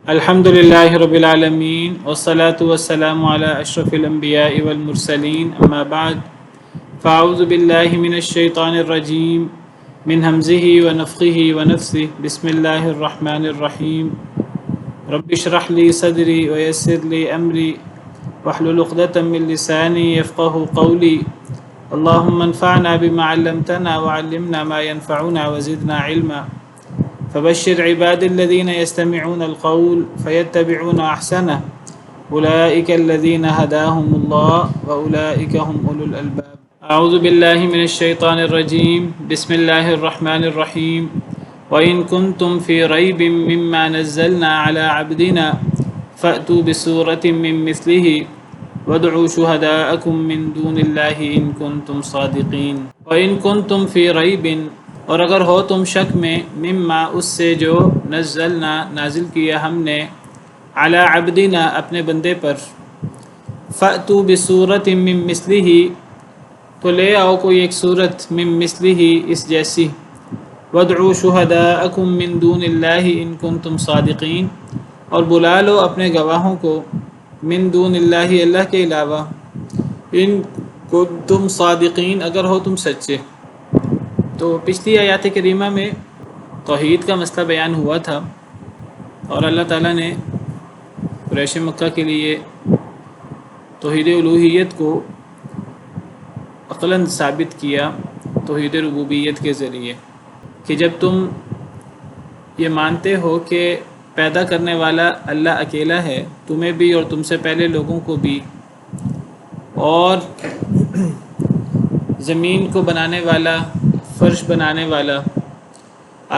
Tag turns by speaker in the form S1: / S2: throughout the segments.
S1: الحمد لله رب العالمين والصلاة والسلام على أشرف الأنبياء والمرسلين أما بعد فأعوذ بالله من الشيطان الرجيم من همزه ونفخه ونفثه بسم الله الرحمن الرحيم رب اشرح لي صدري ويسر لي أمري واحلل عقدة من لساني يفقه قولي اللهم انفعنا بما علمتنا وعلمنا ما ينفعنا وزدنا علما فبشر عباد الذين يستمعون القول فيتبعون أحسنه أولئك الذين هداهم الله وأولئك هم أولو الألباب أعوذ بالله من الشيطان الرجيم بسم الله الرحمن الرحيم وإن كنتم في ريب مما نزلنا على عبدنا فأتوا بسورة من مثله وادعوا شهداءكم من دون الله إن كنتم صادقين وإن كنتم في ريب اور اگر ہو تم شک میں مما اس سے جو نزلنا نازل کیا ہم نے علی عبدنا اپنے بندے پر فأتوا بصورت من مثلہ تو لے آؤ کوئی ایک صورت من مثلہ اس جیسی وادعوا شہداءکم من دون اللہ ان کنتم صادقین اور بلا لو اپنے گواہوں کو من دون اللہ اللہ کے علاوہ ان کنتم صادقین اگر ہو تم سچے۔ تو پچھلی آیات کریمہ میں توحید کا مسئلہ بیان ہوا تھا اور اللہ تعالیٰ نے قریش مکہ کے لیے توحید الوہیت کو عقلاً ثابت کیا توحید ربوبیت کے ذریعے کہ جب تم یہ مانتے ہو کہ پیدا کرنے والا اللہ اکیلا ہے، تمہیں بھی اور تم سے پہلے لوگوں کو بھی، اور زمین کو بنانے والا، فرش بنانے والا،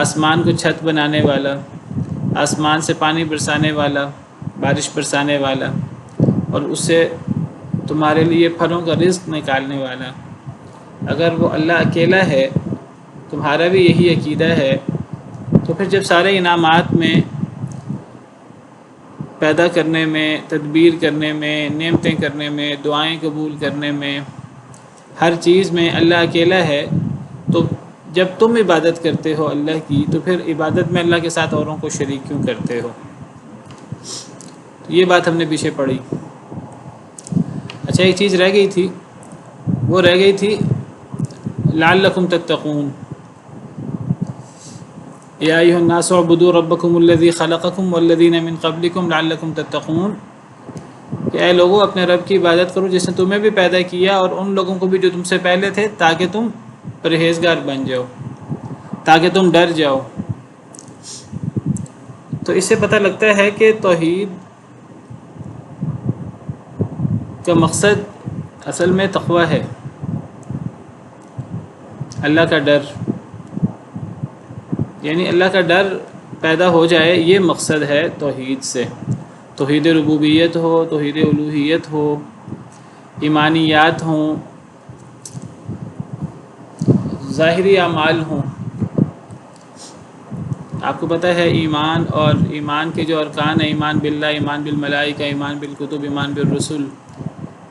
S1: آسمان کو چھت بنانے والا، آسمان سے پانی برسانے والا، بارش برسانے والا، اور اس سے تمہارے لیے پھلوں کا رزق نکالنے والا، اگر وہ اللہ اکیلا ہے، تمہارا بھی یہی عقیدہ ہے، تو پھر جب سارے انعامات میں، پیدا کرنے میں، تدبیر کرنے میں، نعمتیں کرنے میں، دعائیں قبول کرنے میں، ہر چیز میں اللہ اکیلا ہے، تو جب تم عبادت کرتے ہو اللہ کی تو پھر عبادت میں اللہ کے ساتھ اوروں کو شریک کیوں کرتے ہو؟ یہ بات ہم نے پیچھے پڑھی۔ اچھا، ایک چیز رہ گئی تھی، وہ رہ گئی تھی لعلکم تتقون، یا ایھا الناس اعبدوا ربکم الذی خلقکم والذین من قبلکم لعلکم تتقون، کہ اے لوگوں اپنے رب کی عبادت کرو جس نے تمہیں بھی پیدا کیا اور ان لوگوں کو بھی جو تم سے پہلے تھے، تاکہ تم پرہیزگار بن جاؤ، تاکہ تم ڈر جاؤ۔ تو اس سے پتہ لگتا ہے کہ توحید کا مقصد اصل میں تقوی ہے، اللہ کا ڈر، یعنی اللہ کا ڈر پیدا ہو جائے، یہ مقصد ہے توحید سے۔ توحید ربوبیت ہو، توحید الوہیت ہو، ایمانیات ہوں، ظاہری اعمال ہوں۔ آپ کو پتہ ہے ایمان اور ایمان کے جو ارکان ہیں، ایمان باللہ، ایمان بالملائکہ، ایمان بالکتب، ایمان بالرسل،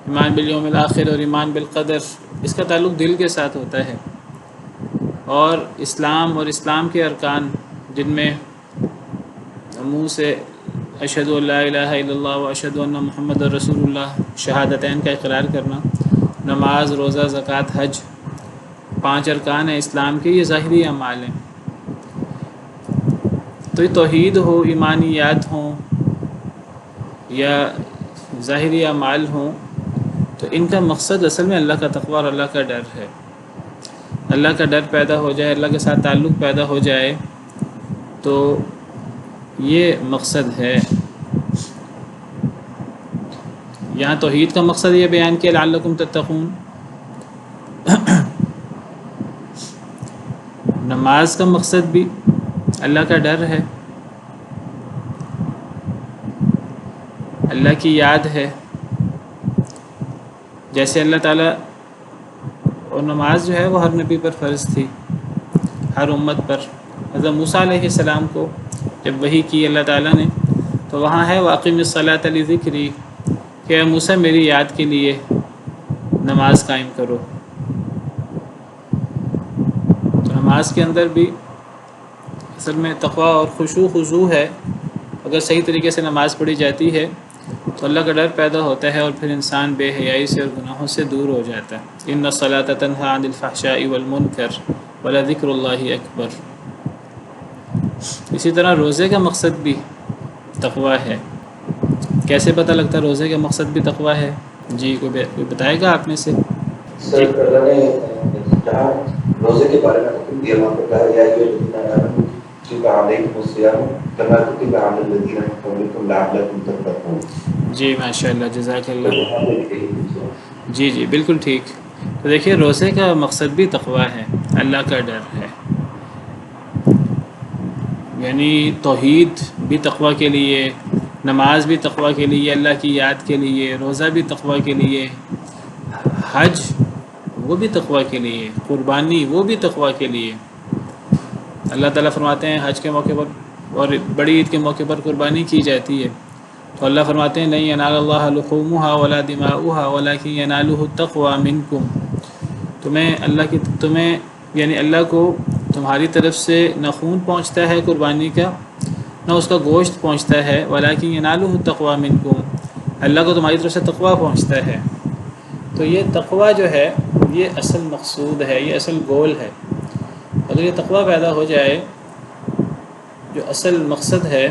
S1: ایمان بالیوم الآخر اور ایمان بالقدر، اس کا تعلق دل کے ساتھ ہوتا ہے۔ اور اسلام اور اسلام کے ارکان، جن میں منہ سے اشہد ان لا الہ الا اللہ و اشہد ان محمد رسول اللہ، شہادتین کا اقرار کرنا، نماز، روزہ، زکوٰۃ، حج، 5 ارکان ہیں اسلام کے، یہ ظاہری اعمال ہیں۔ تو یہ توحید ہو، ایمانیات ہوں یا ظاہری اعمال ہوں، تو ان کا مقصد اصل میں اللہ کا تقویٰ اور اللہ کا ڈر ہے۔ اللہ کا ڈر پیدا ہو جائے، اللہ کے ساتھ تعلق پیدا ہو جائے، تو یہ مقصد ہے۔ یہاں توحید کا مقصد یہ بیان کیا لعلکم تتقون۔ نماز کا مقصد بھی اللہ کا ڈر ہے، اللہ کی یاد ہے، جیسے اللہ تعالیٰ، اور نماز جو ہے وہ ہر نبی پر فرض تھی، ہر امت پر۔ حضرت موسیٰ علیہ السلام کو جب وحی کی اللہ تعالیٰ نے، تو وہاں ہے وَأَقِمِ الصَّلَاةَ لِذِكْرِی، کہ اے موسیٰ میری یاد کے لیے نماز قائم کرو۔ تو نماز کے اندر بھی اصل میں تقویٰ اور خشوع خضوع ہے، اگر صحیح طریقے سے نماز پڑھی جاتی ہے تو اللہ کا ڈر پیدا ہوتا ہے، اور پھر انسان بے حیائی سے اور گناہوں سے دور ہو جاتا ہے۔ ان الصلاۃ تنہی عن الفحشاء والمنکر ولذکر اللہ اکبر۔ اسی طرح روزے کا مقصد بھی تقوی ہے۔ کیسے پتہ لگتا ہے روزے کا مقصد بھی تقوی ہے؟ جی کوئی بتائے گا آپ میں سے؟
S2: سر اللہ نے جہاں روزے کے بارے میں حکم دیا وہاں پر کہا گیا ہے کہ کتب علیکم الصیام کما کتب علی الذین من قبلکم لعلکم تتقون۔
S1: جی ماشاء اللہ، جزاک اللہ۔ جی بالکل ٹھیک۔ تو دیکھیے روزے کا مقصد بھی تقوی ہے، اللہ کا ڈر ہے، یعنی توحید بھی تقوی کے لیے، نماز بھی تقوی کے لیے، اللہ کی یاد کے لیے، روزہ بھی تقوی کے لیے، حج وہ بھی تقوی کے لیے، قربانی وہ بھی تقوی کے لیے۔ اللہ تعالیٰ فرماتے ہیں حج کے موقع پر اور بڑی عید کے موقع پر قربانی کی جاتی ہے، تو اللہ فرماتے ہیں لن ینال اللہ لحومها ولا دماؤها ولکن ینالہ التقوی منکم۔ تمہیں یعنی اللہ کو تمہاری طرف سے نہ خون پہنچتا ہے قربانی کا، نہ اس کا گوشت پہنچتا ہے، ولیکن ینالہ التقوی منکم، اللہ کو تمہاری طرف سے تقوی پہنچتا ہے۔ تو یہ تقوی جو ہے یہ اصل مقصود ہے، یہ اصل گول ہے۔ اگر یہ تقوی پیدا ہو جائے، جو اصل مقصد ہے،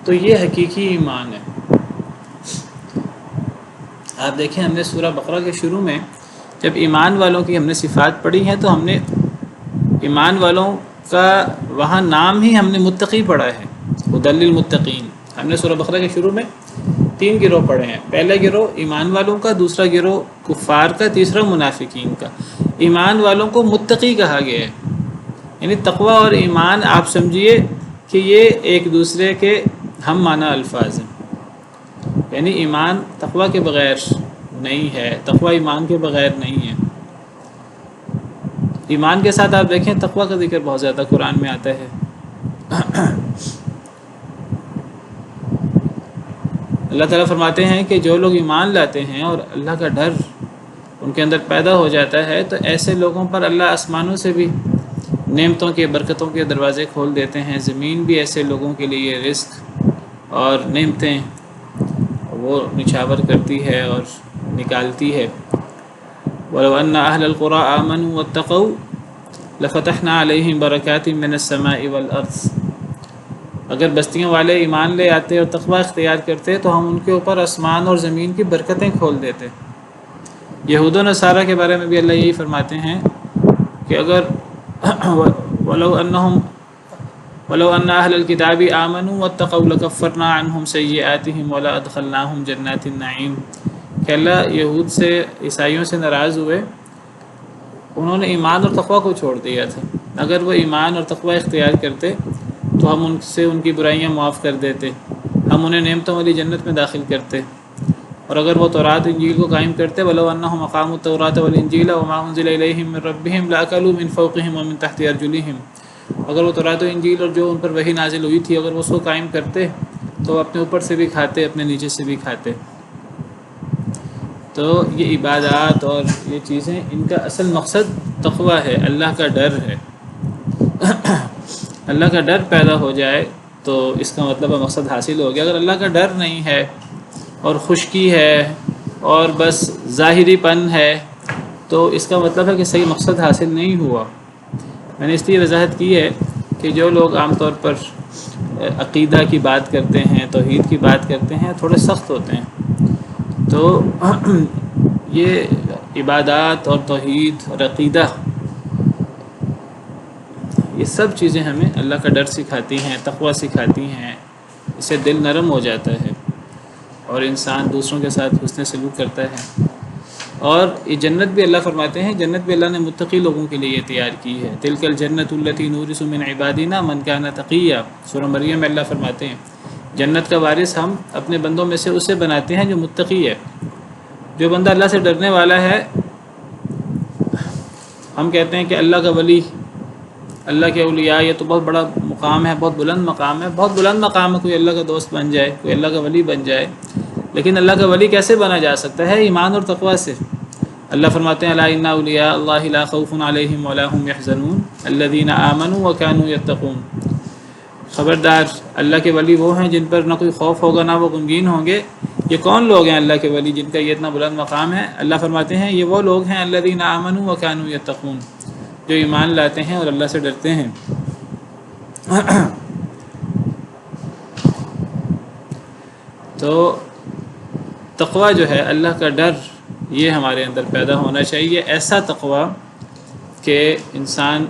S1: تو یہ حقیقی ایمان ہے۔ آپ دیکھیں ہم نے سورہ بقرہ کے شروع میں جب ایمان والوں کی ہم نے صفات پڑھی ہیں تو ہم نے ایمان والوں کا وہاں نام ہی ہم نے متقی پڑھا ہے، ھدی للمتقین۔ ہم نے سورہ بقرہ کے شروع میں 3 گروہ پڑھے ہیں، پہلا گروہ ایمان والوں کا، دوسرا گروہ کفار کا، تیسرا منافقین کا۔ ایمان والوں کو متقی کہا گیا ہے، یعنی تقوی اور ایمان آپ سمجھیے کہ یہ ایک دوسرے کے ہم معنی الفاظ ہیں، یعنی ایمان تقوی کے بغیر نہیں ہے، تقوی ایمان کے بغیر نہیں ہے۔ ایمان کے ساتھ آپ دیکھیں تقوی کا ذکر بہت زیادہ قرآن میں آتا ہے۔ اللہ تعالیٰ فرماتے ہیں کہ جو لوگ ایمان لاتے ہیں اور اللہ کا ڈر ان کے اندر پیدا ہو جاتا ہے تو ایسے لوگوں پر اللہ آسمانوں سے بھی نعمتوں کے برکتوں کے دروازے کھول دیتے ہیں، زمین بھی ایسے لوگوں کے لیے رزق اور نعمتیں وہ نچھاور کرتی ہے اور نکالتی ہے۔ وَلَوْ أَنَّ أَهْلَ الْقُرَىٰ آمَنُوا وَاتَّقَوْا لَفَتَحْنَا عَلَيْهِمْ بَرَكَاتٍ مِّنَ السَّمَاءِ وَالْأَرْضِ۔ اگر بستیوں والے ایمان لے آتے اور تقوی اختیار کرتے تو ہم ان کے اوپر آسمان اور زمین کی برکتیں کھول دیتے۔ یہود و نصارہ کے بارے میں بھی اللہ یہی فرماتے ہیں کہ اگر وَلَوْ أَنَّ أَهْلَ الْكِتَابِ آمَنُوا وَاتَّقَوْا لَكَفَّرْنَا عَنْهُمْ سَيِّئَاتِهِمْ وَلَأَدْخَلْنَاهُمْ جَنَّاتِ النَّعِيمِ کہ اللہ یہود سے عیسائیوں سے ناراض ہوئے، انہوں نے ایمان اور تقوی کو چھوڑ دیا تھا، اگر وہ ایمان اور تقوی اختیار کرتے تو ہم ان سے ان کی برائیاں معاف کر دیتے، ہم انہیں نعمتوں والی جنت میں داخل کرتے۔ اور اگر وہ تورات انجیل کو قائم کرتے وَلَوْ أَنَّهُمْ أَقَامُوا التَّوْرَاةَ وَالْإِنجِيلَ وَمَا أُنزِلَ إِلَيْهِم مِّن رَّبِّهِمْ لَأَكَلُوا مِن فَوْقِهِمْ وَمِن تَحْتِ أَرْجُلِهِمْ، اگر وہ تورات و انجیل اور جو ان پر وحی نازل ہوئی تھی اگر وہ اس کو قائم کرتے تو وہ اپنے اوپر سے بھی کھاتے، اپنے نیچے سے بھی کھاتے۔ تو یہ عبادات اور یہ چیزیں ان کا اصل مقصد تقوی ہے، اللہ کا ڈر ہے۔ اللہ کا ڈر پیدا ہو جائے تو اس کا مطلب مقصد حاصل ہو گیا۔ اگر اللہ کا ڈر نہیں ہے اور خشکی ہے اور بس ظاہری پن ہے تو اس کا مطلب ہے کہ صحیح مقصد حاصل نہیں ہوا۔ میں نے اس لیے وضاحت کی ہے کہ جو لوگ عام طور پر عقیدہ کی بات کرتے ہیں، توحید کی بات کرتے ہیں، تھوڑے سخت ہوتے ہیں، تو یہ عبادات اور توحید اور عقیدہ یہ سب چیزیں ہمیں اللہ کا ڈر سکھاتی ہیں، تقوی سکھاتی ہیں، اس سے دل نرم ہو جاتا ہے اور انسان دوسروں کے ساتھ حسن سلوک کرتا ہے۔ اور یہ جنت بھی اللہ فرماتے ہیں، جنت بھی اللہ نے متقی لوگوں کے لیے تیار کی ہے۔ تلک الجنت التی نورث من عبادنا من کان تقیا، سورہ مریم میں اللہ فرماتے ہیں جنت کا وارث ہم اپنے بندوں میں سے اسے بناتے ہیں جو متقی ہے۔ جو بندہ اللہ سے ڈرنے والا ہے، ہم کہتے ہیں کہ اللہ کا ولی، اللہ کے اولیاء، یہ تو بہت بڑا مقام ہے، بہت بلند مقام ہے، بہت بلند مقام ہے کوئی اللہ کا دوست بن جائے، کوئی اللہ کا ولی بن جائے۔ لیکن اللہ کا ولی کیسے بنا جا سکتا ہے؟ ایمان اور تقوی سے۔ اللہ فرماتے ہیں الا ان اولیاء اللہ لا خوف علیہم ولا هم يحزنون الذین آمنوا وكانوا يتقون۔ خبردار اللہ کے ولی وہ ہیں جن پر نہ کوئی خوف ہوگا نہ وہ غمگین ہوں گے۔ یہ کون لوگ ہیں اللہ کے ولی جن کا یہ اتنا بلند مقام ہے؟ اللہ فرماتے ہیں یہ وہ لوگ ہیں الذین آمنوا وکانوا یتقون، جو ایمان لاتے ہیں اور اللہ سے ڈرتے ہیں۔ تو تقوی جو ہے اللہ کا ڈر، یہ ہمارے اندر پیدا ہونا چاہیے، ایسا تقوی کہ انسان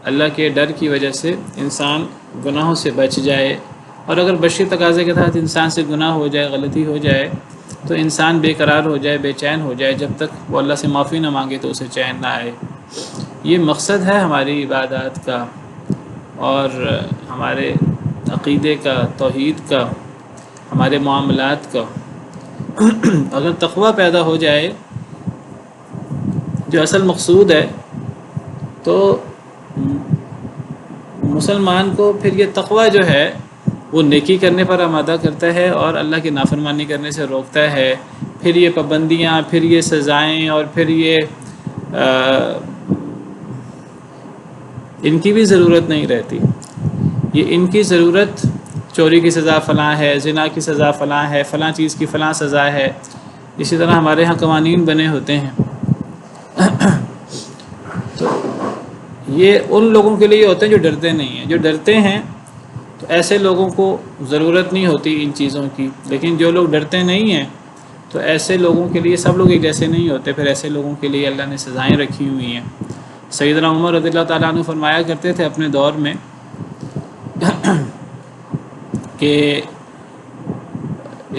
S1: اللہ کے ڈر کی وجہ سے انسان گناہوں سے بچ جائے، اور اگر بشری تقاضے کے تحت انسان سے گناہ ہو جائے، غلطی ہو جائے، تو انسان بے قرار ہو جائے، بے چین ہو جائے، جب تک وہ اللہ سے معافی نہ مانگے تو اسے چین نہ آئے۔ یہ مقصد ہے ہماری عبادات کا اور ہمارے عقیدے کا، توحید کا، ہمارے معاملات کا۔ اگر تقوی پیدا ہو جائے جو اصل مقصود ہے، تو مسلمان کو پھر یہ تقوی جو ہے وہ نیکی کرنے پر آمادہ کرتا ہے اور اللہ کی نافرمانی کرنے سے روکتا ہے۔ پھر یہ پابندیاں، پھر یہ سزائیں، اور پھر یہ ان کی بھی ضرورت نہیں رہتی۔ یہ ان کی ضرورت، چوری کی سزا فلاں ہے، زنا کی سزا فلاں ہے، فلاں چیز کی فلاں سزا ہے، اسی طرح ہمارے ہاں قوانین بنے ہوتے ہیں۔ تو یہ ان لوگوں کے لیے ہوتے ہیں جو ڈرتے نہیں ہیں۔ جو ڈرتے ہیں تو ایسے لوگوں کو ضرورت نہیں ہوتی ان چیزوں کی، لیکن جو لوگ ڈرتے نہیں ہیں تو ایسے لوگوں کے لیے، سب لوگ ایک جیسے نہیں ہوتے، پھر ایسے لوگوں کے لیے اللہ نے سزائیں رکھی ہوئی ہیں۔ سیدنا عمر رضی اللہ تعالیٰ عنہ فرمایا کرتے تھے اپنے دور میں کہ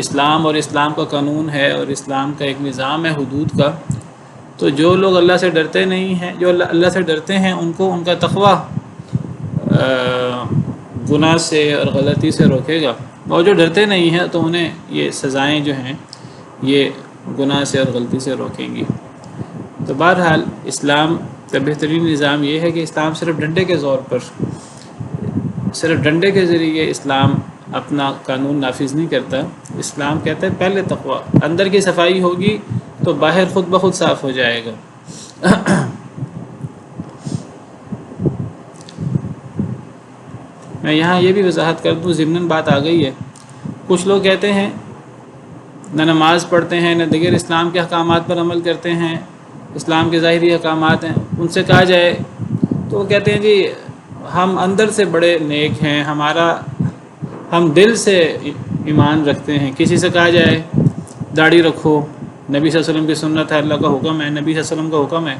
S1: اسلام اور اسلام کا قانون ہے اور اسلام کا ایک نظام ہے حدود کا، تو جو لوگ اللہ سے ڈرتے نہیں ہیں، جو اللہ سے ڈرتے ہیں، ان کو ان کا تقوی گناہ سے اور غلطی سے روکے گا، اور جو ڈرتے نہیں ہیں تو انہیں یہ سزائیں جو ہیں یہ گناہ سے اور غلطی سے روکیں گی۔ تو بہرحال اسلام کا بہترین نظام یہ ہے کہ اسلام صرف ڈنڈے کے زور پر، صرف ڈنڈے کے ذریعے اسلام اپنا قانون نافذ نہیں کرتا۔ اسلام کہتا ہے پہلے تقوی، اندر کی صفائی ہوگی تو باہر خود بخود صاف ہو جائے گا۔ میں یہاں یہ بھی وضاحت کر دوں، ضمناً بات آ گئی ہے، کچھ لوگ کہتے ہیں نہ نماز پڑھتے ہیں، نہ دیگر اسلام کے احکامات پر عمل کرتے ہیں، اسلام کے ظاہری احکامات ہیں، ان سے کہا جائے تو وہ کہتے ہیں جی ہم اندر سے بڑے نیک ہیں، ہم دل سے ایمان رکھتے ہیں۔ کسی سے کہا جائے داڑھی رکھو، نبی صلی اللہ علیہ وسلم کی سنت ہے، اللہ کا حکم ہے، نبی صلی اللہ علیہ وسلم کا حکم ہے۔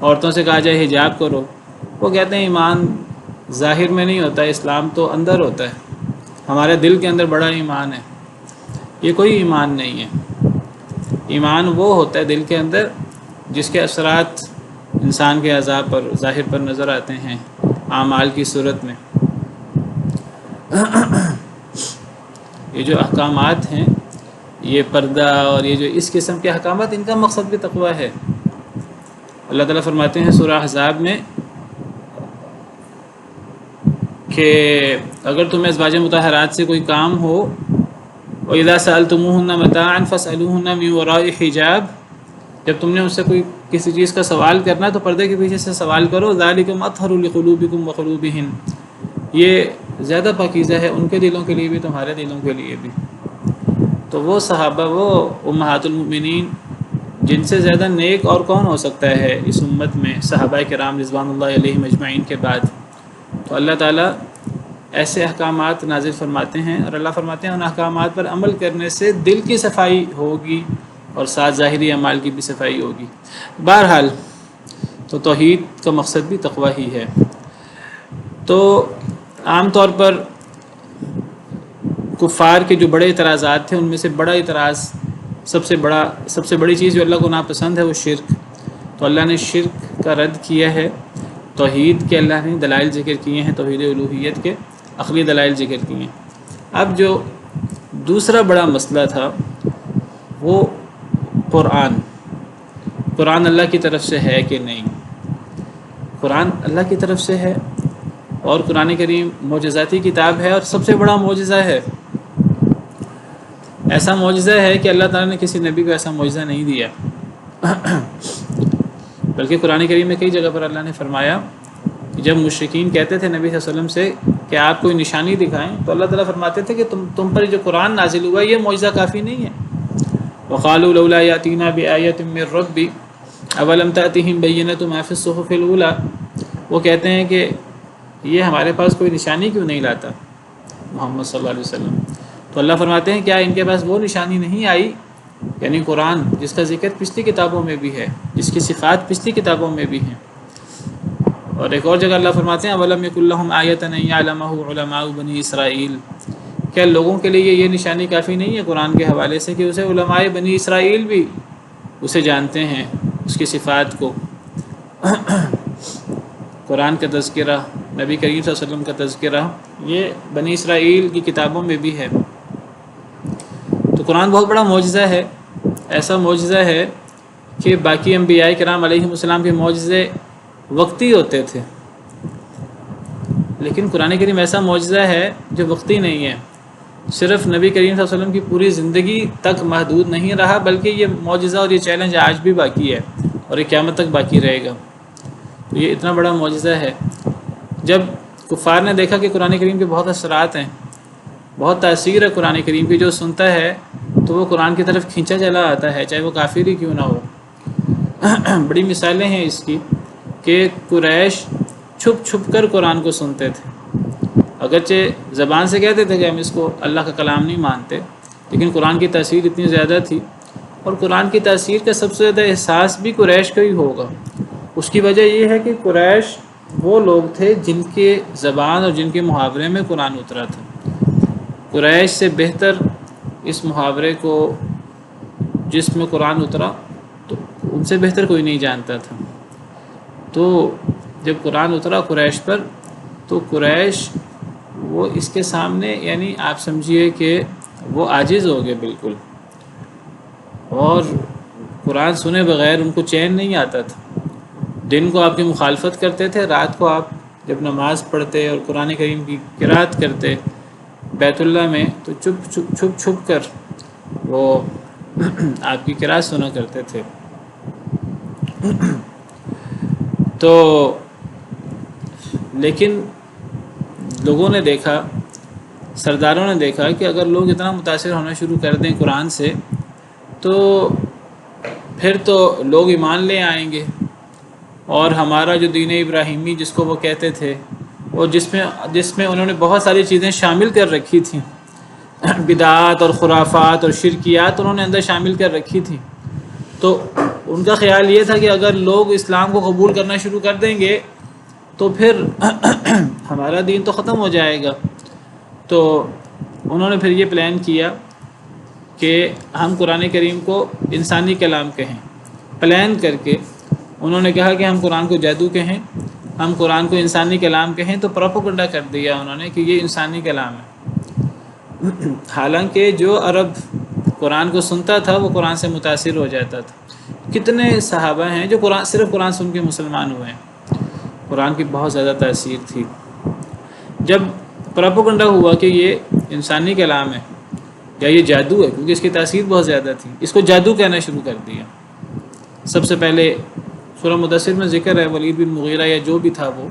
S1: عورتوں سے کہا جائے حجاب کرو، وہ کہتے ہیں ایمان ظاہر میں نہیں ہوتا، اسلام تو اندر ہوتا ہے، ہمارے دل کے اندر بڑا ایمان ہے۔ یہ کوئی ایمان نہیں ہے۔ ایمان وہ ہوتا ہے دل کے اندر جس کے اثرات انسان کے اعضاء پر، ظاہر پر نظر آتے ہیں اعمال کی صورت میں۔ یہ جو احکامات ہیں، یہ پردہ اور یہ جو اس قسم کے احکامات، ان کا مقصد بھی تقوی ہے۔ اللہ تعالیٰ فرماتے ہیں سورہ احزاب میں کہ اگر تمہیں ازواج مطہرات سے کوئی کام ہو، وَإِذَا سَأَلْتُمُوهُنَّ مَتَاعًا فَاسْأَلُوهُنَّ مِنْ وَرَاءِ حِجَابٍ، جب تم نے اس سے کوئی کسی چیز کا سوال کرنا تو پردے کے پیچھے سے سوال کرو، ذَلِكُمْ أَطْهَرُ لِقُلُوبِكُمْ وَقُلُوبِهِنْ، یہ زیادہ پاکیزہ ہے ان کے دلوں کے لیے بھی، تمہارے دلوں کے لیے بھی۔ تو وہ صحابہ، وہ امہات المؤمنین، جن سے زیادہ نیک اور کون ہو سکتا ہے اس امت میں، صحابہ کرام رضوان اللہ علیہم اجمعین کے بعد۔ تو اللہ تعالیٰ ایسے احکامات نازل فرماتے ہیں، اور اللہ فرماتے ہیں ان احکامات پر عمل کرنے سے دل کی صفائی ہوگی اور ساتھ ظاہری اعمال کی بھی صفائی ہوگی۔ بہرحال تو توحید کا مقصد بھی تقوی ہی ہے۔ تو عام طور پر کفار کے جو بڑے اعتراضات تھے، ان میں سے بڑا اعتراض، سب سے بڑی چیز جو اللہ کو ناپسند ہے وہ شرک۔ تو اللہ نے شرک کا رد کیا ہے، توحید کے اللہ نے دلائل ذکر کیے ہیں، توحید الوہیت کے عقلی دلائل ذکر کیے ہیں۔ اب جو دوسرا بڑا مسئلہ تھا وہ قرآن اللہ کی طرف سے ہے کہ نہیں۔ قرآن اللہ کی طرف سے ہے، اور قرآن کریم معجزاتی کتاب ہے، اور سب سے بڑا معجزہ ہے۔ ایسا معجزہ ہے کہ اللہ تعالیٰ نے کسی نبی کو ایسا معجزہ نہیں دیا، بلکہ قرآن کریم میں کئی جگہ پر اللہ نے فرمایا کہ جب مشرکین کہتے تھے نبی صلی اللہ علیہ وسلم سے کہ آپ کوئی نشانی دکھائیں، تو اللہ تعالیٰ فرماتے تھے کہ تم پر جو قرآن نازل ہوا یہ معجزہ کافی نہیں ہے۔ وقالوا لولا یاتینا بآیۃ من ربی اولم تأتہم بینۃ ما فی الصحف الاولی، وہ کہتے ہیں کہ یہ ہمارے پاس کوئی نشانی کیوں نہیں لاتا محمد صلی اللہ علیہ وسلم۔ تو اللہ فرماتے ہیں کیا ان کے پاس وہ نشانی نہیں آئی، یعنی قرآن جس کا ذکر پچھلی کتابوں میں بھی ہے، جس کی صفات پچھلی کتابوں میں بھی ہیں۔ اور ایک اور جگہ اللہ فرماتے ہیں اولم یکن لہم آیۃ ان یعلمہ علماء بنی اسرائیل، کیا لوگوں کے لیے یہ نشانی کافی نہیں ہے قرآن کے حوالے سے کہ اسے علماء بنی اسرائیل بھی اسے جانتے ہیں، اس کی صفات کو۔ قرآن کا تذکرہ، نبی کریم صلی اللہ علیہ وسلم کا تذکرہ یہ بنی اسرائیل کی کتابوں میں بھی ہے۔ تو قرآن بہت بڑا معجزہ ہے، ایسا معجزہ ہے کہ باقی انبیاء کرام علیہم السلام کے معجزے وقتی ہوتے تھے، لیکن قرآن کریم ایسا معجزہ ہے جو وقتی نہیں ہے، صرف نبی کریم صلی اللہ علیہ وسلم کی پوری زندگی تک محدود نہیں رہا، بلکہ یہ معجزہ اور یہ چیلنج آج بھی باقی ہے اور یہ قیامت تک باقی رہے گا۔ تو یہ اتنا بڑا معجزہ ہے۔ جب کفار نے دیکھا کہ قرآن کریم کے بہت اثرات ہیں، بہت تاثیر ہے قرآن کریم کی، جو سنتا ہے تو وہ قرآن کی طرف کھینچا چلا آتا ہے، چاہے وہ کافر ہی کیوں نہ ہو۔ بڑی مثالیں ہیں اس کی کہ قریش چھپ چھپ کر قرآن کو سنتے تھے، اگرچہ زبان سے کہتے تھے کہ ہم اس کو اللہ کا کلام نہیں مانتے، لیکن قرآن کی تاثیر اتنی زیادہ تھی، اور قرآن کی تاثیر کا سب سے زیادہ احساس بھی قریش کا ہی ہوگا۔ اس کی وجہ یہ ہے کہ قریش وہ لوگ تھے جن کے زبان اور جن کے محاورے میں قرآن اترا تھا۔ قریش سے بہتر اس محاورے کو جس میں قرآن اترا تو ان سے بہتر کوئی نہیں جانتا تھا۔ تو جب قرآن اترا قریش پر تو قریش وہ اس کے سامنے، یعنی آپ سمجھیے کہ وہ عاجز ہو گئے بالکل، اور قرآن سنے بغیر ان کو چین نہیں آتا تھا۔ دن کو آپ کی مخالفت کرتے تھے، رات کو آپ جب نماز پڑھتے اور قرآن کریم کی قرات کرتے بیت اللہ میں تو چھپ چھپ کر وہ آپ کی قرات سنا کرتے تھے۔ تو لیکن لوگوں نے دیکھا، سرداروں نے دیکھا کہ اگر لوگ اتنا متاثر ہونا شروع کر دیں قرآن سے تو پھر تو لوگ ایمان لے آئیں گے، اور ہمارا جو دین ابراہیمی جس کو وہ کہتے تھے، اور جس میں انہوں نے بہت ساری چیزیں شامل کر رکھی تھیں، بدعات اور خرافات اور شرکیات انہوں نے اندر شامل کر رکھی تھیں، تو ان کا خیال یہ تھا کہ اگر لوگ اسلام کو قبول کرنا شروع کر دیں گے تو پھر ہمارا دین تو ختم ہو جائے گا۔ تو انہوں نے پھر یہ پلان کیا کہ ہم قرآن کریم کو انسانی کلام کہیں، پلان کر کے انہوں نے کہا کہ ہم قرآن کو جادو کہیں، ہم قرآن کو انسانی کلام کہیں، تو پروپیگنڈا کر دیا انہوں نے کہ یہ انسانی کلام ہے۔ حالانکہ جو عرب قرآن کو سنتا تھا وہ قرآن سے متاثر ہو جاتا تھا۔ کتنے صحابہ ہیں جو صرف قرآن سن کے مسلمان ہوئے ہیں، قرآن کی بہت زیادہ تاثیر تھی۔ جب پروپیگنڈا ہوا کہ یہ انسانی کلام ہے یا یہ جادو ہے، کیونکہ اس کی تاثیر بہت زیادہ تھی، اس کو جادو کہنا شروع کر دیا۔ سب سے پہلے سورہ مدثر میں ذکر ہے ولید بن مغیرہ یا جو بھی تھا، وہ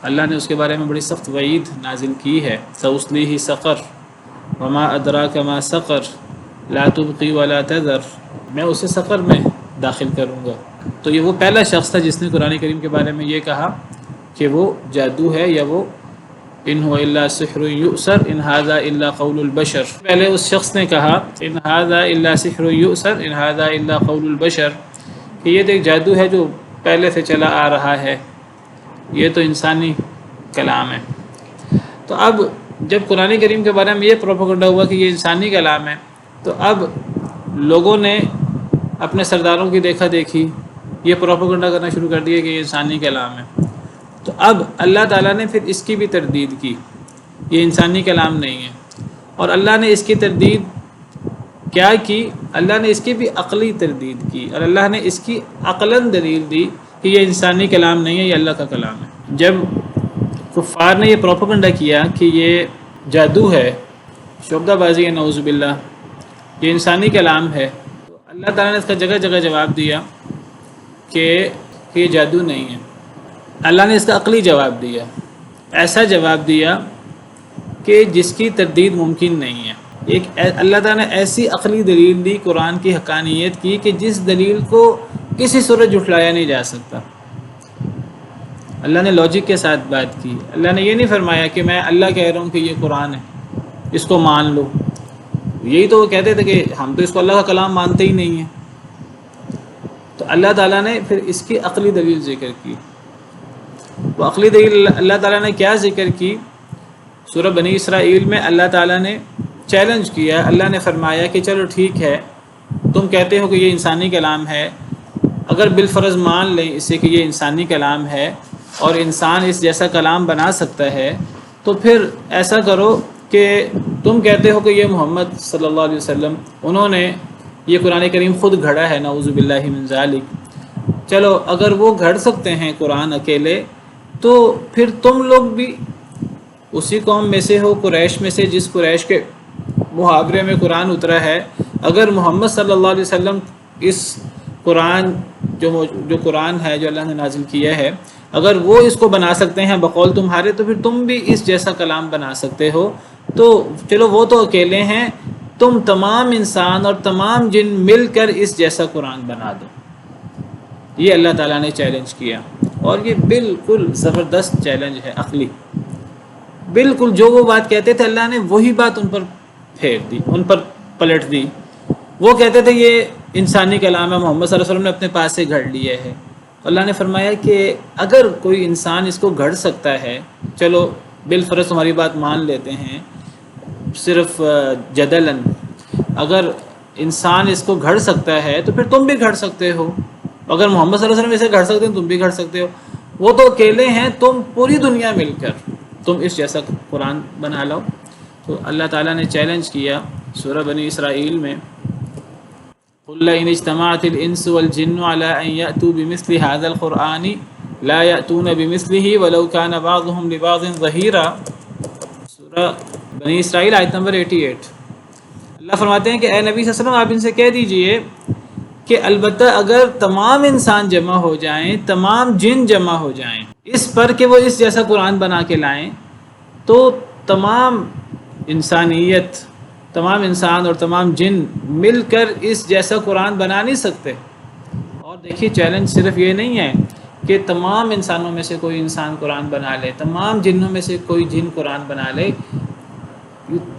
S1: اللہ نے اس کے بارے میں بڑی سخت وعید نازل کی ہے، سأصلیہ سقر وما ادراک ما سقر لا تبقی ولا تذر، میں اسے سقر میں داخل کروں گا۔ تو یہ وہ پہلا شخص تھا جس نے قرآن کریم کے بارے میں یہ کہا کہ وہ جادو ہے، یا وہ ان هو الا سحر یؤثر ان هذا الا قول البشر۔ پہلے اس شخص نے کہا ان هذا الا سحر یؤثر ان هذا الا قول البشر، کہ یہ تو ایک جادو ہے جو پہلے سے چلا آ رہا ہے، یہ تو انسانی کلام ہے۔ تو اب جب قرآن کریم کے بارے میں یہ پروپیگنڈا ہوا کہ یہ انسانی کلام ہے، تو اب لوگوں نے اپنے سرداروں کی دیکھا دیکھی یہ پروپیگنڈا کرنا شروع کر دیا کہ یہ انسانی کلام ہے۔ تو اب اللہ تعالیٰ نے پھر اس کی بھی تردید کی، یہ انسانی کلام نہیں ہے، اور اللہ نے اس کی تردید کیا کی؟ اللہ نے اس کی بھی عقلی تردید کی، اور اللہ نے اس کی عقلاً دلیل دی کہ یہ انسانی کلام نہیں ہے، یہ اللہ کا کلام ہے۔ جب کفار نے یہ پروپیگنڈا کیا کہ یہ جادو ہے، شعبدہ بازی ہے، نعوذ باللہ، یہ انسانی کلام ہے، تو اللہ تعالیٰ نے اس کا جگہ جگہ جواب دیا کہ یہ جادو نہیں ہے۔ اللہ نے اس کا عقلی جواب دیا ایسا جواب دیا کہ جس کی تردید ممکن نہیں ہے۔ ایک اللہ تعالیٰ نے ایسی عقلی دلیل دی قرآن کی حقانیت کی کہ جس دلیل کو کسی صورت جھٹلایا نہیں جا سکتا۔ اللہ نے لاجک کے ساتھ بات کی۔ اللہ نے یہ نہیں فرمایا کہ میں اللہ کہہ رہا ہوں کہ یہ قرآن ہے، اس کو مان لو۔ یہی تو وہ کہتے تھے کہ ہم تو اس کو اللہ کا کلام مانتے ہی نہیں ہیں۔ تو اللہ تعالیٰ نے پھر اس کی عقلی دلیل ذکر کی۔ وہ عقلی دلیل اللہ تعالیٰ نے کیا ذکر کی؟ سورہ بنی اسرائیل میں اللہ تعالیٰ نے چیلنج کیا۔ اللہ نے فرمایا کہ چلو ٹھیک ہے، تم کہتے ہو کہ یہ انسانی کلام ہے، اگر بالفرض مان لیں اسے کہ یہ انسانی کلام ہے اور انسان اس جیسا کلام بنا سکتا ہے، تو پھر ایسا کرو کہ تم کہتے ہو کہ یہ محمد صلی اللہ علیہ وسلم انہوں نے یہ قرآن کریم خود گھڑا ہے، نعوذ باللہ من ذالک۔ چلو اگر وہ گھڑ سکتے ہیں قرآن اکیلے، تو پھر تم لوگ بھی اسی قوم میں سے ہو، قریش میں سے، جس قریش کے محاورے میں قرآن اترا ہے۔ اگر محمد صلی اللہ علیہ وسلم اس قرآن جو قرآن ہے جو اللہ نے نازل کیا ہے، اگر وہ اس کو بنا سکتے ہیں بقول تمہارے، تو پھر تم بھی اس جیسا کلام بنا سکتے ہو۔ تو چلو وہ تو اکیلے ہیں، تم تمام انسان اور تمام جن مل کر اس جیسا قرآن بنا دو۔ یہ اللہ تعالیٰ نے چیلنج کیا، اور یہ بالکل زبردست چیلنج ہے عقلی۔ بالکل جو وہ بات کہتے تھے اللہ نے وہی بات ان پر پھیر دی، ان پر پلٹ دی۔ وہ کہتے تھے یہ انسانی کلام ہے، محمد صلی اللہ علیہ وسلم نے اپنے پاس سے گھڑ لیا ہے۔ اللہ نے فرمایا کہ اگر کوئی انسان اس کو گھڑ سکتا ہے، چلو بالفرض تمہاری بات مان لیتے ہیں، صرف جدلاً اگر انسان اس کو گھڑ سکتا ہے تو پھر تم بھی گھڑ سکتے ہو۔ اگر محمد صلی اللہ علیہ وسلم اسے گھڑ سکتے ہیں تم بھی گھڑ سکتے ہو۔ وہ تو اکیلے ہیں، تم پوری دنیا مل کر تم اس جیسا قرآن بنا لو۔ تو اللہ تعالیٰ نے چیلنج کیا سورہ بنی اسرائیل میں، قُلْ لَئِنِ اجْتَمَعَتِ الْإِنسُ وَالْجِنُّ عَلَىٰ أَن يَأْتُوا بِمِثْلِ هَٰذَا الْقُرْآنِ لَا يَأْتُونَ بِمِثْلِهِ وَلَوْ كَانَ بَعْضُهُمْ لِبَعْضٍ ظَهِيرًا۔ سورہ بنی اسرائیل آیت نمبر 88۔ اللہ فرماتے ہیں کہ اے نبی صلی اللہ علیہ وسلم آپ ان سے کہہ دیجئے کہ البتہ اگر تمام انسان جمع ہو جائیں، تمام جن جمع ہو جائیں اس پر کہ وہ اس جیسا قرآن بنا کے لائیں، تو تمام انسانیت، تمام انسان اور تمام جن مل کر اس جیسا قرآن بنا نہیں سکتے۔ اور دیکھیے چیلنج صرف یہ نہیں ہے کہ تمام انسانوں میں سے کوئی انسان قرآن بنا لے، تمام جنوں میں سے کوئی جن قرآن بنا لے۔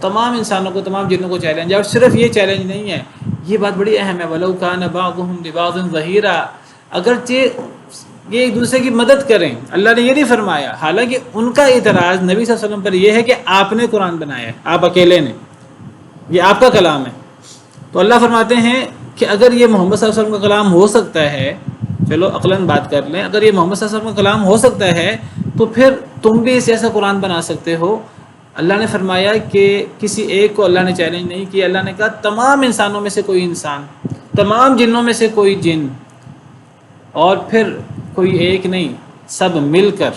S1: تمام انسانوں کو، تمام جنوں کو چیلنج ہے۔ اور صرف یہ چیلنج نہیں ہے، یہ بات بڑی اہم ہے، وَلَوْ كَانَ بَعْضُهُمْ لِبَعْضٍ ظَهِيرًا، اگرچہ یہ ایک دوسرے کی مدد کریں۔ اللہ نے یہ نہیں فرمایا، حالانکہ ان کا اعتراض نبی صلی اللہ علیہ وسلم پر یہ ہے کہ آپ نے قرآن بنایا ہے، آپ اکیلے نے، یہ آپ کا کلام ہے۔ تو اللہ فرماتے ہیں کہ اگر یہ محمد صلی اللہ علیہ وسلم کا کلام ہو سکتا ہے، چلو عقلاً بات کر لیں، اگر یہ محمد صلی اللہ علیہ وسلم کا کلام ہو سکتا ہے تو پھر تم بھی اس جیسا قرآن بنا سکتے ہو۔ اللہ نے فرمایا کہ کسی ایک کو اللہ نے چیلنج نہیں کیا، اللہ نے کہا تمام انسانوں میں سے کوئی انسان، تمام جنوں میں سے کوئی جن، اور پھر کوئی ایک نہیں، سب مل کر،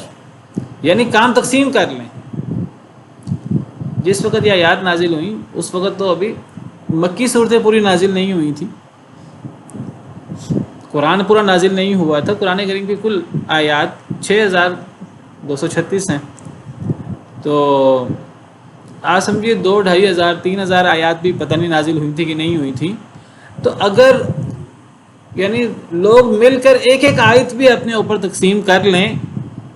S1: یعنی کام تقسیم کر لیں۔ جس وقت یہ آیات نازل ہوئیں اس وقت تو ابھی مکی صورتیں پوری نازل نہیں ہوئی تھی، قرآن پورا نازل نہیں ہوا تھا۔ قرآن کریم کی کل آیات 6236 ہیں، تو آج سمجھیے 2، 2500، 3000 آیات بھی پتہ نہیں نازل ہوئی تھی کہ نہیں ہوئی تھی۔ تو اگر یعنی لوگ مل کر ایک ایک آیت بھی اپنے اوپر تقسیم کر لیں،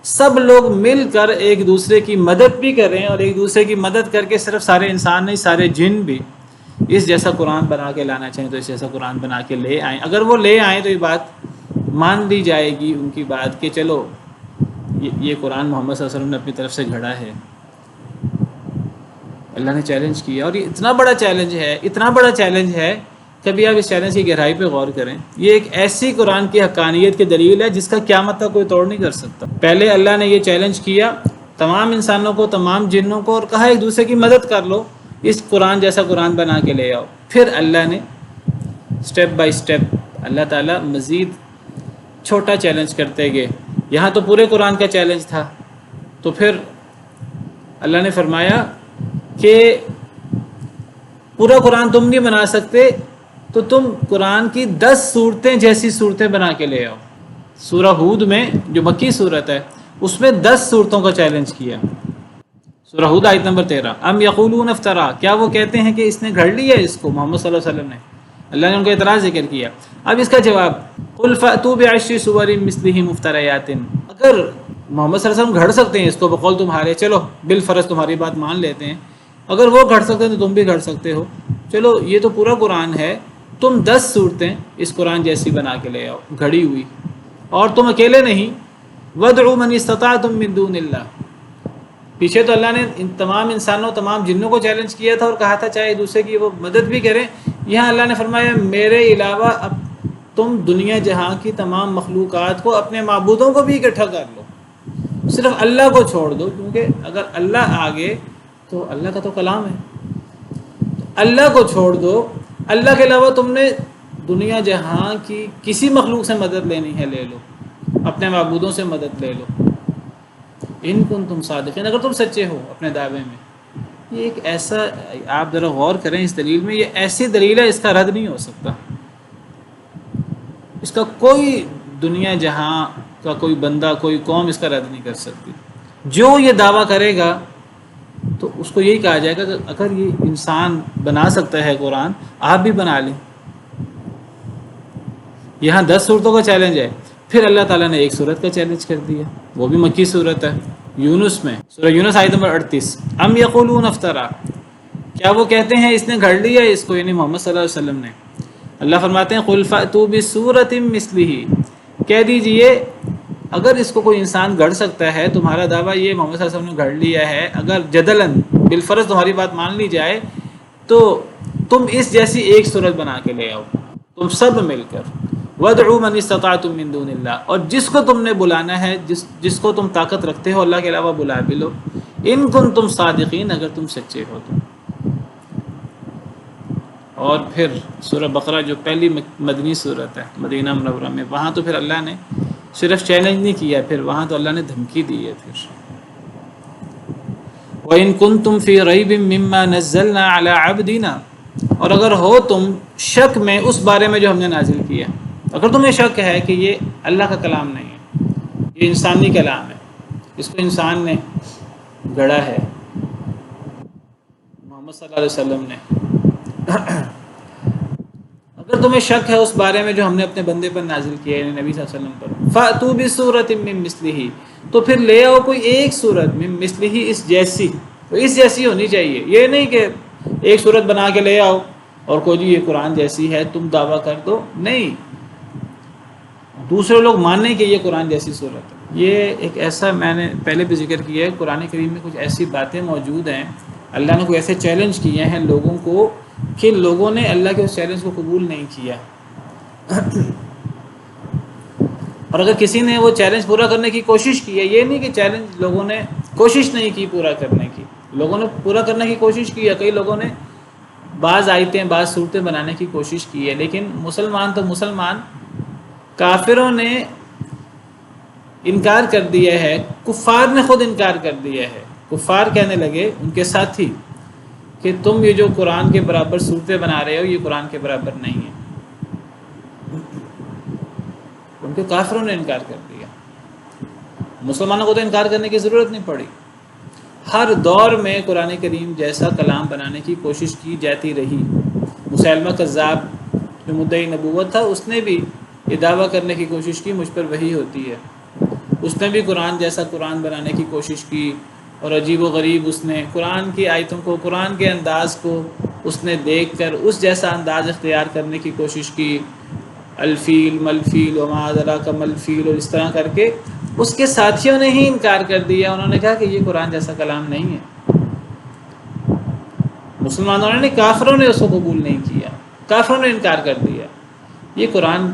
S1: سب لوگ مل کر ایک دوسرے کی مدد بھی کریں، اور ایک دوسرے کی مدد کر کے صرف سارے انسان نہیں، سارے جن بھی اس جیسا قرآن بنا کے لانا چاہیں تو اس جیسا قرآن بنا کے لے آئیں۔ اگر وہ لے آئیں تو یہ بات مان لی جائے گی ان کی بات کہ چلو یہ قرآن محمد صلی اللہ علیہ وسلم نے اپنی طرف سے گھڑا ہے۔ اللہ نے چیلنج کیا، اور یہ اتنا بڑا چیلنج ہے، اتنا بڑا چیلنج ہے، کبھی آپ اس چیلنج کی گہرائی پہ غور کریں۔ یہ ایک ایسی قرآن کی حقانیت کی دلیل ہے جس کا قیامت تک کوئی توڑ نہیں کر سکتا۔ پہلے اللہ نے یہ چیلنج کیا تمام انسانوں کو، تمام جنوں کو، اور کہا ایک دوسرے کی مدد کر لو، اس قرآن جیسا قرآن بنا کے لے آؤ۔ پھر اللہ نے سٹیپ بائی سٹیپ اللہ تعالیٰ مزید چھوٹا چیلنج کرتے گئے۔ یہاں تو پورے قرآن کا چیلنج تھا، تو پھر اللہ نے فرمایا کہ پورا قرآن تم نہیں بنا سکتے تو تم قرآن کی 10 صورتیں جیسی صورتیں بنا کے لے آؤ۔ سورہ ہود میں جو مکی صورت ہے اس میں 10 صورتوں کا چیلنج کیا۔ سورہ ہود آیت نمبر 13. ام یقولون افترا، کیا وہ کہتے ہیں کہ اس نے گھڑ لیا اس کو، محمد صلی اللہ علیہ وسلم نے. اللہ نے ان کا اعتراض ذکر کیا. اب اس کا جواب، قل فأتوا بعشر سور مثلہ مفتریات، اگر محمد صلی اللہ علیہ وسلم گھڑ سکتے ہیں اس کو بقول تمہارے، چلو بالفرض تمہاری بات مان لیتے ہیں، اگر وہ گھڑ سکتے ہیں تو تم بھی گھڑ سکتے ہو. چلو یہ تو پورا قرآن ہے، تم 10 صورتیں اس قرآن جیسی بنا کے لے آؤ گھڑی ہوئی، اور تم اکیلے نہیں. وَادْعُوا مَنِ اسْتَطَعْتُم مِّن دُونِ اللَّهِ، پیچھے تو اللہ نے ان تمام انسانوں تمام جنوں کو چیلنج کیا تھا اور کہا تھا چاہے ایک دوسرے کی وہ مدد بھی کریں. یہاں اللہ نے فرمایا میرے علاوہ اب تم دنیا جہاں کی تمام مخلوقات کو، اپنے معبودوں کو بھی اکٹھا کر لو، صرف اللہ کو چھوڑ دو، کیونکہ اگر اللہ آگے تو اللہ کا تو کلام ہے، اللہ کو چھوڑ دو. اللہ کے علاوہ تم نے دنیا جہاں کی کسی مخلوق سے مدد لینی ہے لے لو، اپنے معبودوں سے مدد لے لو. ان کنتم صادقین، اگر تم سچے ہو اپنے دعوے میں. یہ ایک ایسا، آپ ذرا غور کریں اس دلیل میں، یہ ایسی دلیل ہے اس کا رد نہیں ہو سکتا. اس کا کوئی دنیا جہاں کا کوئی بندہ کوئی قوم اس کا رد نہیں کر سکتی. جو یہ دعویٰ کرے گا تو اس کو یہی کہا جائے گا کہ اگر یہ انسان بنا سکتا ہے قرآن، آپ بھی بنا لیں. یہاں 10 صورتوں کا چیلنج ہے، پھر اللہ تعالیٰ نے ایک صورت کا چیلنج کر دیا، وہ بھی مکی صورت ہے، یونس میں، سورہ یونس آیت نمبر 38. ام یقولون افترا، کیا وہ کہتے ہیں اس نے گھڑ لیا اس کو، یعنی محمد صلی اللہ علیہ وسلم نے. اللہ فرماتے ہیں قل فأتوا بسورۃ مثلہ، کہہ دیجئے اگر اس کو کوئی انسان گھڑ سکتا ہے، تمہارا دعویٰ یہ محمد صلی اللہ علیہ وسلم نے گھڑ لیا ہے، اگر جدلاً بالفرض تمہاری بات مان لی جائے تو تم اس جیسی ایک صورت بنا کے لے آؤ، تم سب مل کر. وَادْعُوا مَنِ اسْتَطَعْتُم مِّن دُونِ اللَّهِ، اور جس کو تم نے بلانا ہے، جس کو تم طاقت رکھتے ہو اللہ کے علاوہ بلا بھی لو. ان کنتم صادقین، اگر تم سچے ہو تو. اور پھر سورہ بقرہ جو پہلی مدنی صورت ہے مدینہ منورہ میں، وہاں تو پھر اللہ نے صرف چیلنج نہیں کیا، پھر وہاں تو اللہ نے دھمکی دی ہے. پھر وَإِن كُنتُمْ فِي رَيْبٍ مِّمَّا نَزَّلْنَا عَلَىٰ عَبْدِنَا، اور اگر ہو تم شک میں اس بارے میں جو ہم نے نازل کیا، اگر تمہیں شک ہے کہ یہ اللہ کا کلام نہیں ہے، یہ انسانی کلام ہے، اس کو انسان نے گڑھا ہے، محمد صلی اللہ علیہ وسلم نے، اگر تمہیں شک ہے اس بارے میں جو ہم نے اپنے بندے پر نازل کیا، یعنی نبی صلی اللہ علیہ وسلم پر، فَأْتُوا بِسُورَةٍ مِّن مِّثْلِهِ، تو پھر لے آؤ کوئی ایک صورت، من مثلہ، اس جیسی. تو اس جیسی ہونی چاہیے، یہ نہیں کہ ایک صورت بنا کے لے آؤ اور کوئی جی یہ قرآن جیسی ہے تم دعویٰ کر دو. نہیں، دوسرے لوگ ماننے کہ یہ قرآن جیسی صورت ہے. یہ ایک ایسا، میں نے پہلے بھی ذکر کیا ہے، قرآن کریم میں کچھ ایسی باتیں موجود ہیں، اللہ نے کوئی ایسے چیلنج کیے ہیں لوگوں کو کہ لوگوں نے اللہ کے اس چیلنج کو قبول نہیں کیا. اور اگر کسی نے وہ چیلنج پورا کرنے کی کوشش کی ہے، یہ نہیں کہ چیلنج لوگوں نے کوشش نہیں کی پورا کرنے کی، لوگوں نے پورا کرنے کی کوشش کی ہے. کئی لوگوں نے بعض آیتیں بعض صورتیں بنانے کی کوشش کی ہے، لیکن مسلمان تو مسلمان، کافروں نے انکار کر دیا ہے، کفار نے خود انکار کر دیا ہے. کفار کہنے لگے ان کے ساتھی کہ تم یہ جو قرآن کے برابر صورتیں بنا رہے ہو یہ قرآن کے برابر نہیں ہے. ان کے کافروں نے انکار کر دیا. مسلمانوں کو تو انکار کرنے کی ضرورت نہیں پڑی. ہر دور میں قرآن کریم جیسا کلام بنانے کی کوشش کی جاتی رہی. مسیلمہ کذاب جو مدعی نبوت تھا، اس نے بھی یہ دعویٰ کرنے کی کوشش کی مجھ پر وحی ہوتی ہے. اس نے بھی قرآن جیسا قرآن بنانے کی کوشش کی، اور عجیب و غریب اس نے قرآن کی آیتوں کو، قرآن کے انداز کو اس نے دیکھ کر اس جیسا انداز اختیار کرنے کی کوشش کی. الفیل ملفیل وما ادراک ملفیل، اور اس طرح کر کے اس کے ساتھیوں نے ہی انکار کر دیا. انہوں نے کہا کہ یہ قرآن جیسا کلام نہیں ہے. مسلمانوں نے، کافروں نے اس کو قبول نہیں کیا، کافروں نے انکار کر دیا. یہ قرآن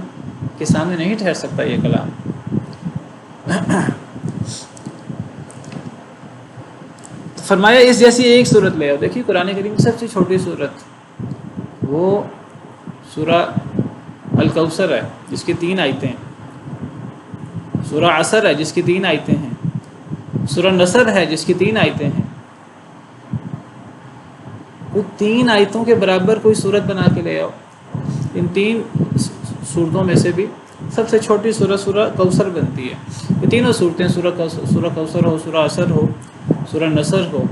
S1: کے سامنے نہیں ٹھہر سکتا یہ کلام. فرمایا اس جیسی ایک صورت لے آؤ. دیکھیے قرآن کریم کی سب سے چھوٹی صورت وہ سورہ الکوثر ہے جس کی 3 آیتیں ہیں، سورہ عصر ہے جس کی 3 آیتیں ہیں، سورہ نصر ہے جس کی 3 آیتیں ہیں. وہ 3 آیتوں کے برابر کوئی صورت بنا کے لے آؤ. ان 3 صورتوں میں سے بھی سب سے چھوٹی صورت سورہ کوثر بنتی ہے. یہ تینوں صورتیں، سورہ کوثر ہو، سورہ عصر ہو، سورہ نصر ہو،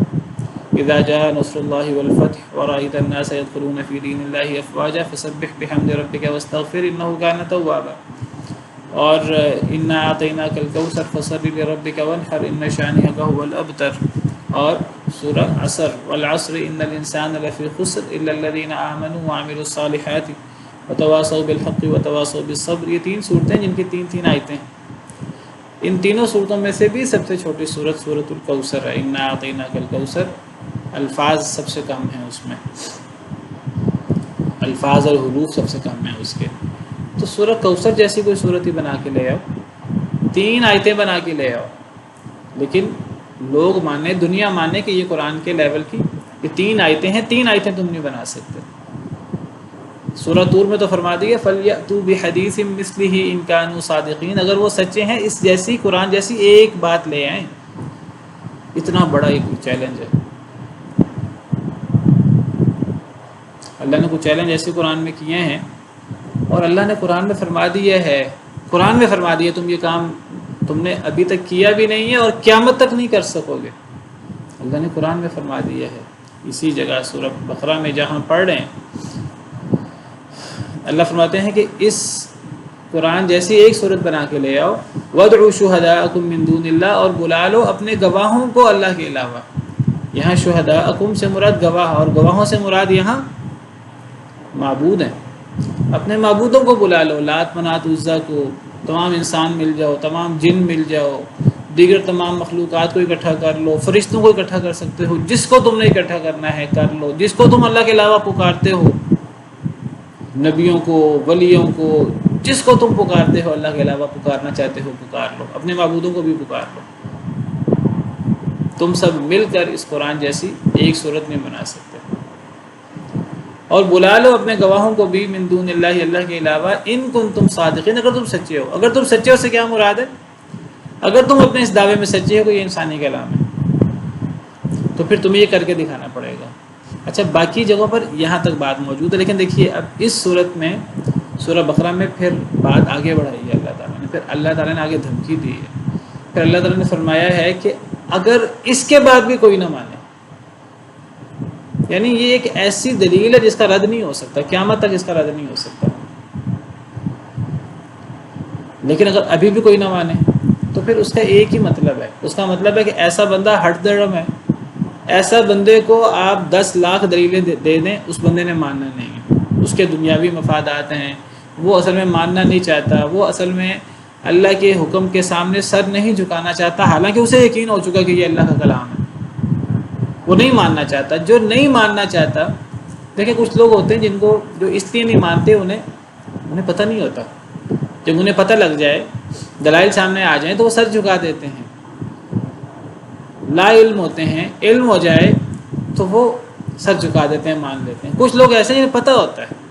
S1: اذا جاء نصر اللہ والفتح ورأیت الناس يدخلون فی دین اللہ افواجا فسبح بحمد ربک واستغفر انہ کان توابا، اور انا اعطیناک الکوثر فصل لربک وانحر ان شانئک هو الابتر، اور سورہ عصر والعصر ان الانسان لفی خسر الا الذین آمنوا وعملوا الصالحات وتواصوا بالحق وتواصوا بالصبر۔ یہ 3 صورتیں جن کی 3 آیتیں ہیں۔ ان تینوں صورتوں میں سے بھی سب سے چھوٹی صورت سورۃ الکوثر ہے، انا اعطیناک الکوثر۔ الفاظ سب سے کم ہیں اس میں، الفاظ اور حروف سب سے کم ہیں اس کے۔ تو سورہ کوثر جیسی کوئی صورت ہی بنا کے لے آؤ، 3 آیتیں بنا کے لے آؤ، لیکن لوگ مانے، دنیا مانے کہ یہ قرآن کے لیول کی یہ 3 آیتیں ہیں، 3 آیتیں تم نہیں بنا سکتے۔ سورہ طور میں تو فرما دیا فَلْيَأْتُوا بِحَدِيثٍ مِثْلِهِ إِن كَانُوا صَادِقِينَ، اگر وہ سچے ہیں اس جیسی، قرآن جیسی ایک بات لے آئیں۔ اتنا بڑا ایک چیلنج ہے، اللہ نے کچھ چیلنج ایسے قرآن میں کیے ہیں، اور اللہ نے قرآن میں فرما دیا ہے، قرآن میں فرما دیا تم یہ کام تم نے ابھی تک کیا بھی نہیں ہے اور قیامت تک نہیں کر سکو گے، اللہ نے قرآن میں فرما دیا ہے۔ اسی جگہ سورہ بقرہ میں جہاں پڑھ رہے ہیں، اللہ فرماتے ہیں کہ اس قرآن جیسی ایک صورت بنا کے لے آؤ، وَادْعُوا شُهَدَاءَكُم مِّن دُونِ اللَّهِ، اور بلا لو اپنے گواہوں کو اللہ کے علاوہ۔ یہاں شہداءکم سے مراد گواہ، اور گواہوں سے مراد یہاں معبود ہیں، اپنے معبودوں کو بلا لو، لات منات عزا کو، تمام انسان مل جاؤ، تمام جن مل جاؤ، دیگر تمام مخلوقات کو اکٹھا کر لو، فرشتوں کو اکٹھا کر سکتے ہو، جس کو تم نے اکٹھا کرنا ہے کر لو، جس کو تم اللہ کے علاوہ پکارتے ہو، نبیوں کو، ولیوں کو، جس کو تم پکارتے ہو اللہ کے علاوہ پکارنا چاہتے ہو پکار لو، اپنے معبودوں کو بھی پکار لو۔ تم سب مل کر اس قرآن جیسی ایک صورت نہیں بنا سکتے، اور بلا لو اپنے گواہوں کو بھی من دون اللہ، اللہ کے علاوہ، ان کنتم صادقین، اگر تم سچے ہو۔ اگر تم سچے ہو سے کیا مراد ہے؟ اگر تم اپنے اس دعوے میں سچے ہو کہ یہ انسانی کلام ہے تو پھر تمہیں یہ کر کے دکھانا پڑے گا۔ اچھا، باقی جگہوں پر یہاں تک بات موجود ہے، لیکن دیکھیے اب اس صورت میں سورہ بقرہ میں پھر بات آگے بڑھائی ہے اللہ تعالیٰ نے، پھر اللہ تعالیٰ نے آگے دھمکی دی ہے، پھر اللہ تعالیٰ نے فرمایا ہے کہ اگر اس کے بعد بھی کوئی نہ مانے، یعنی یہ ایک ایسی دلیل ہے جس کا رد نہیں ہو سکتا، قیامت تک اس کا رد نہیں ہو سکتا، لیکن اگر ابھی بھی کوئی نہ مانے تو پھر اس کا ایک ہی مطلب ہے، اس کا مطلب ہے کہ ایسا بندہ ہٹ درم ہے، ایسا بندے کو آپ 10 لاکھ دلیلیں دے دیں، اس بندے نے ماننا نہیں ہے، اس کے دنیاوی مفادات ہیں، وہ اصل میں ماننا نہیں چاہتا، وہ اصل میں اللہ کے حکم کے سامنے سر نہیں جھکانا چاہتا، حالانکہ اسے یقین ہو چکا کہ یہ اللہ کا کلام ہے، وہ نہیں ماننا چاہتا۔ جو نہیں ماننا چاہتا، دیکھیں کچھ لوگ ہوتے ہیں جن کو جو اس لیے نہیں مانتے، انہیں پتہ نہیں ہوتا، جب انہیں پتہ لگ جائے، دلائل سامنے آ جائیں تو وہ سر جھکا دیتے ہیں، لا علم ہوتے ہیں، علم ہو جائے تو وہ سر جھکا دیتے ہیں، مان لیتے ہیں۔ کچھ لوگ ایسے ہیں پتہ ہوتا ہے،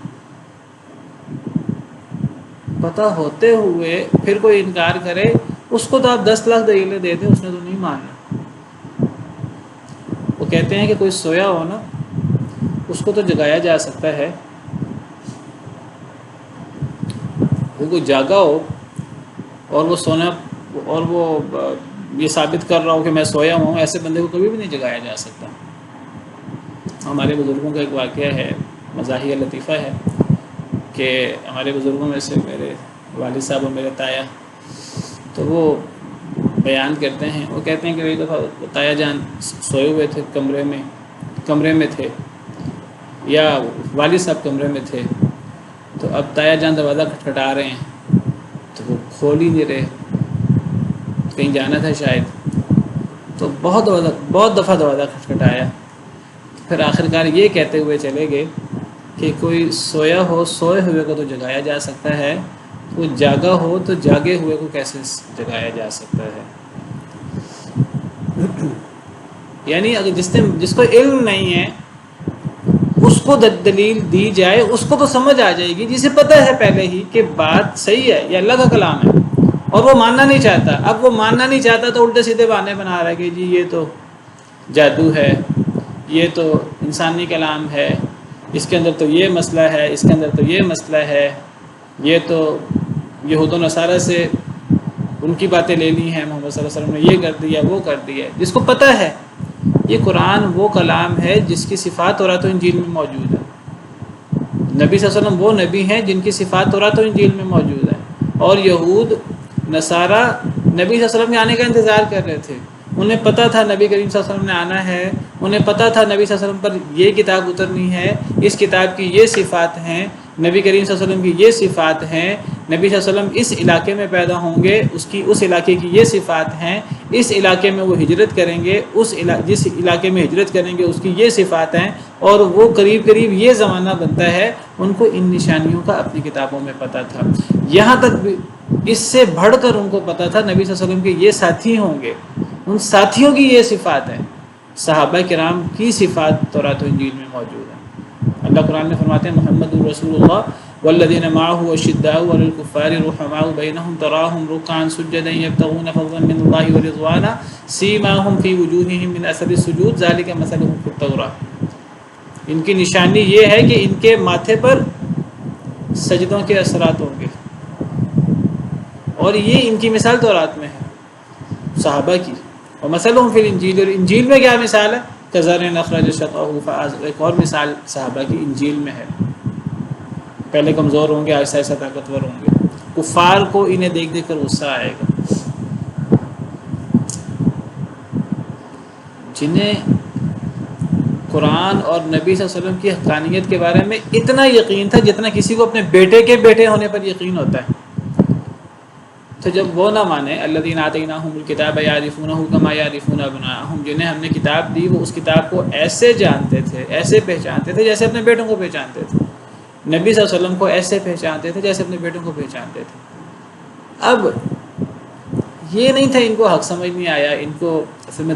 S1: پتہ ہوتے ہوئے پھر کوئی انکار کرے، اس کو تو آپ 10 لاکھ دلیلیں دے دیں، اس نے تو نہیں ماننا۔ وہ کہتے ہیں کہ کوئی سویا ہو نا، اس کو تو جگایا جا سکتا ہے، وہ کوئی جاگا ہو اور وہ سونا اور وہ یہ ثابت کر رہا ہو کہ میں سویا ہوں، ایسے بندے کو کبھی بھی نہیں جگایا جا سکتا۔ ہمارے بزرگوں کا ایک واقعہ ہے، مزاحیہ لطیفہ ہے، کہ ہمارے بزرگوں میں سے میرے والد صاحب اور میرے تایا، تو وہ بیان کرتے ہیں، وہ کہتے ہیں کہ ایک دفعہ تایا جان سوئے ہوئے تھے، کمرے میں تھے، یا والد صاحب کمرے میں تھے، تو اب تایا جان دروازہ کھٹکھٹا رہے ہیں، تو وہ کھول ہی نہیں رہے، کہیں جانا تھا شاید، تو بہت دفعہ دروازہ کھٹکھٹایا، پھر آخرکار یہ کہتے ہوئے چلے گئے کہ کوئی سویا ہو، سوئے ہوئے کو تو جگایا جا سکتا ہے، وہ جاگا ہو تو جاگے ہوئے کو کیسے جگایا جا سکتا ہے؟ یعنی اگر جس کو علم نہیں ہے اس کو دلیل دی جائے، اس کو تو سمجھ آ جائے گی، جسے پتہ ہے پہلے ہی کہ بات صحیح ہے، یہ اللہ کا کلام ہے، اور وہ ماننا نہیں چاہتا۔ اب وہ ماننا نہیں چاہتا تو الٹے سیدھے بہانے بنا رہا ہے کہ جی یہ تو جادو ہے، یہ تو انسانی کلام ہے، اس کے اندر تو یہ مسئلہ ہے، اس کے اندر تو یہ مسئلہ ہے، یہ تو یہود و نصارہ سے ان کی باتیں لے لی ہیں، محمد صلی اللہ علیہ وسلم نے یہ کر دیا وہ کر دیا، جس کو پتہ ہے یہ قرآن وہ کلام ہے جس کی صفات تورات و انجیل میں موجود ہے. نبی صلی اللہ علیہ وسلم وہ نبی ہیں جن کی صفات تورات و انجیل میں موجود ہے. اور یہود نصارہ نبی صلی اللہ علیہ وسلم کے آنے کا انتظار کر رہے تھے. انہیں پتہ تھا نبی کریم صلی اللہ علیہ وسلم نے آنا ہے. انہیں پتہ تھا نبی صلی اللہ علیہ وسلم پر یہ کتاب اترنی ہے, اس کتاب کی یہ صفات ہیں, نبی کریم صلی اللہ علیہ وسلم کی یہ صفات ہیں, نبی صلی اللہ علیہ وسلم اس علاقے میں پیدا ہوں گے, اس علاقے کی یہ صفات ہیں, اس علاقے میں وہ ہجرت کریں گے, جس علاقے میں ہجرت کریں گے اس کی یہ صفات ہیں, اور وہ قریب قریب یہ زمانہ بنتا ہے. ان کو ان نشانیوں کا اپنی کتابوں میں پتہ تھا. یہاں تک بھی اس سے بڑھ کر ان کو پتہ تھا نبی صلی اللہ علیہ وسلم کے یہ ساتھی ہوں گے, ان ساتھیوں کی یہ صفات ہیں. صحابہ کرام کی صفات تورات و انجیل میں موجود ہیں. اللہ قرآن میں فرماتے ہیں محمد الرسول اللہ والذین معه اشداء علی الکفار رحماء بینہم تراہم رکعا سجدا یبتغون فضلا من اللہ ورضوانا سیماہم فی وجوہہم من اثر السجود ذلک مثلہم فی التوراۃ. ان کی نشانی یہ ہے کہ ان کے ماتھے پر سجدوں کے اثرات ہوں گے, اور یہ ان کی مثال تورات میں ہے صحابہ کی. اور مثلہم فی الانجیل, اور انجیل میں کیا مثال ہے؟ کزرع اخرج شطأہ فآزرہ. ایک اور مثال صحابہ کی انجیل میں ہے. پہلے کمزور ہوں گے, آہستہ آہستہ طاقتور ہوں گے. کفار کو انہیں دیکھ دیکھ کر غصہ آئے گا. جنہیں قرآن اور نبی صلی اللہ علیہ وسلم کی حقانیت کے بارے میں اتنا یقین تھا جتنا کسی کو اپنے بیٹے کے بیٹے ہونے پر یقین ہوتا ہے, تو جب وہ نہ مانے, الذین آتیناہم الکتاب یعرفونہ کما یعرفون ابناءہم, جنہیں ہم نے کتاب دی وہ اس کتاب کو ایسے جانتے تھے, ایسے پہچانتے تھے جیسے اپنے بیٹوں کو پہچانتے تھے. نبی صلی اللہ علیہ وسلم کو ایسے پہچانتے تھے جیسے اپنے بیٹوں کو پہچانتے تھے. اب یہ نہیں تھا ان کو حق سمجھ نہیں آیا, ان کو اصل میں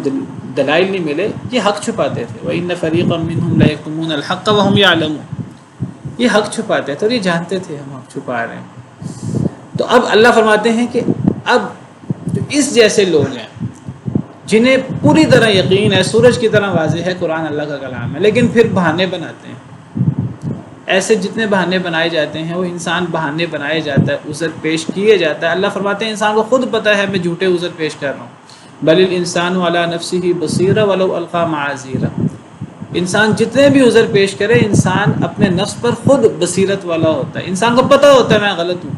S1: دلائل نہیں ملے, یہ حق چھپاتے تھے. وَإِنَّ فَرِيقًا مِّنْهُمْ لَيَكْتُمُونَ الْحَقَّ وَهُمْ يَعْلَمُونَ. یہ حق چھپاتے تھے اور یہ جانتے تھے ہم حق چھپا رہے ہیں. تو اب اللہ فرماتے ہیں کہ اب جو اس جیسے لوگ ہیں جنہیں پوری طرح یقین ہے, سورج کی طرح واضح ہے قرآن اللہ کا کلام ہے, لیکن پھر بہانے بناتے ہیں. ایسے جتنے بہانے بنائے جاتے ہیں وہ انسان بہانے بنائے جاتا ہے, عذر پیش کیے جاتا ہے. اللہ فرماتے ہیں انسان کو خود پتہ ہے میں جھوٹے عذر پیش کر رہا ہوں. بل الانسان علی نفسہ بصیرہ ولو القی معاذیرہ. انسان جتنے بھی عذر پیش کرے, انسان اپنے نفس پر خود بصیرت والا ہوتا ہے. انسان کو پتہ ہوتا ہے میں غلط ہوں,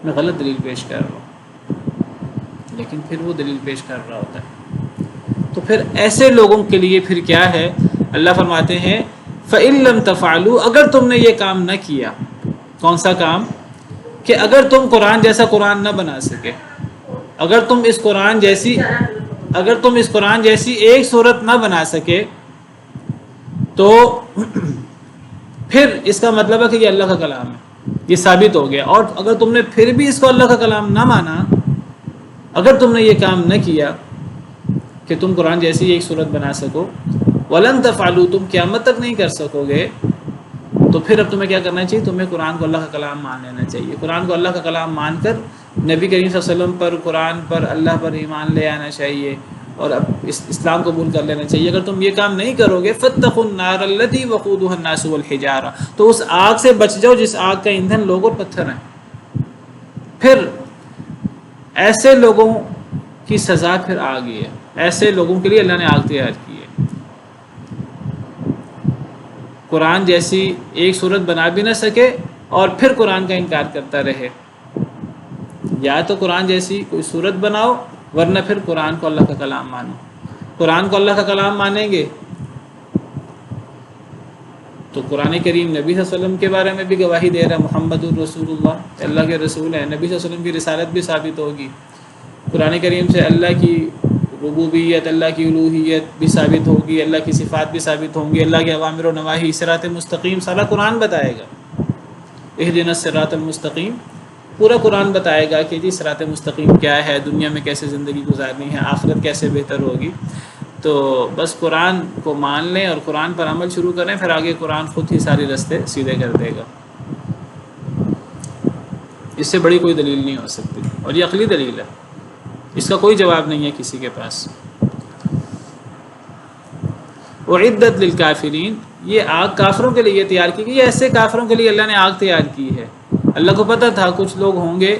S1: میں غلط دلیل پیش کر رہا ہوں, لیکن پھر وہ دلیل پیش کر رہا ہوتا ہے. تو پھر ایسے لوگوں کے لیے پھر کیا ہے؟ اللہ فرماتے ہیں فَإِن لَمْ تَفْعَلُوا, اگر تم نے یہ کام نہ کیا. کون سا کام؟ کہ اگر تم قرآن جیسا قرآن نہ بنا سکے, اگر تم اس قرآن جیسی ایک صورت نہ بنا سکے, تو پھر اس کا مطلب ہے کہ یہ اللہ کا کلام ہے, یہ ثابت ہو گیا. اور اگر تم نے پھر بھی اس کو اللہ کا کلام نہ مانا, اگر تم نے یہ کام نہ کیا کہ تم قرآن جیسی ایک صورت بنا سکو, وَلَن تَفْعَلُوا, تم قیامت تک نہیں کر سکو گے, تو پھر اب تمہیں کیا کرنا چاہیے؟ تمہیں قرآن کو اللہ کا کلام مان لینا چاہیے. قرآن کو اللہ کا کلام مان کر نبی کریم صلی اللہ علیہ وسلم پر, قرآن پر, اللہ پر ایمان لے آنا چاہیے, اور اب اسلام قبول کر لینا چاہیے. اگر تم یہ کام نہیں کرو گے فَاتَّقُوا النَّارَ الَّتِي وَقُودُهَا النَّاسُ وَالْحِجَارَةُ, تو اس آگ سے بچ جاؤ جس آگ کا ایندھن لوگ اور پتھر ہیں. پھر ایسے لوگوں کی سزا پھر آ گئی ہے. ایسے لوگوں کے لیے اللہ نے آگ تیار کی ہے. قرآن جیسی ایک صورت بنا بھی نہ سکے اور پھر قرآن کا انکار کرتا رہے. یا تو قرآن جیسی کوئی صورت بناؤ, ورنہ پھر قرآن کو اللہ کا کلام مانو. قرآن کو اللہ کا کلام مانیں گے تو قرآن کریم نبی صلی اللہ علیہ وسلم کے بارے میں بھی گواہی دے رہا ہے, محمد الرسول اللہ, اللہ کے رسول ہیں. نبی صلی اللہ علیہ وسلم کی رسالت بھی ثابت ہوگی. قرآن کریم سے اللہ کی ربوبیت, اللہ کی الوہیت بھی ثابت ہوگی, اللہ کی صفات بھی ثابت ہوں گی, اللہ کے اوامر و نواہی, صراط مستقیم, سارا قرآن بتائے گا. اہدنا الصراط المستقیم, پورا قرآن بتائے گا کہ جی صراط مستقیم کیا ہے, دنیا میں کیسے زندگی گزارنی ہے, آخرت کیسے بہتر ہوگی. تو بس قرآن کو مان لیں اور قرآن پر عمل شروع کریں, پھر آگے قرآن خود ہی سارے راستے سیدھے کر دے گا. اس سے بڑی کوئی دلیل نہیں ہو سکتی, اور یہ عقلی دلیل ہے, اس کا کوئی جواب نہیں ہے کسی کے پاس. اعدت للکافرین, یہ آگ کافروں کے لیے تیار کی گئی. ایسے کافروں کے لیے اللہ نے آگ تیار کی ہے. اللہ کو پتہ تھا کچھ لوگ ہوں گے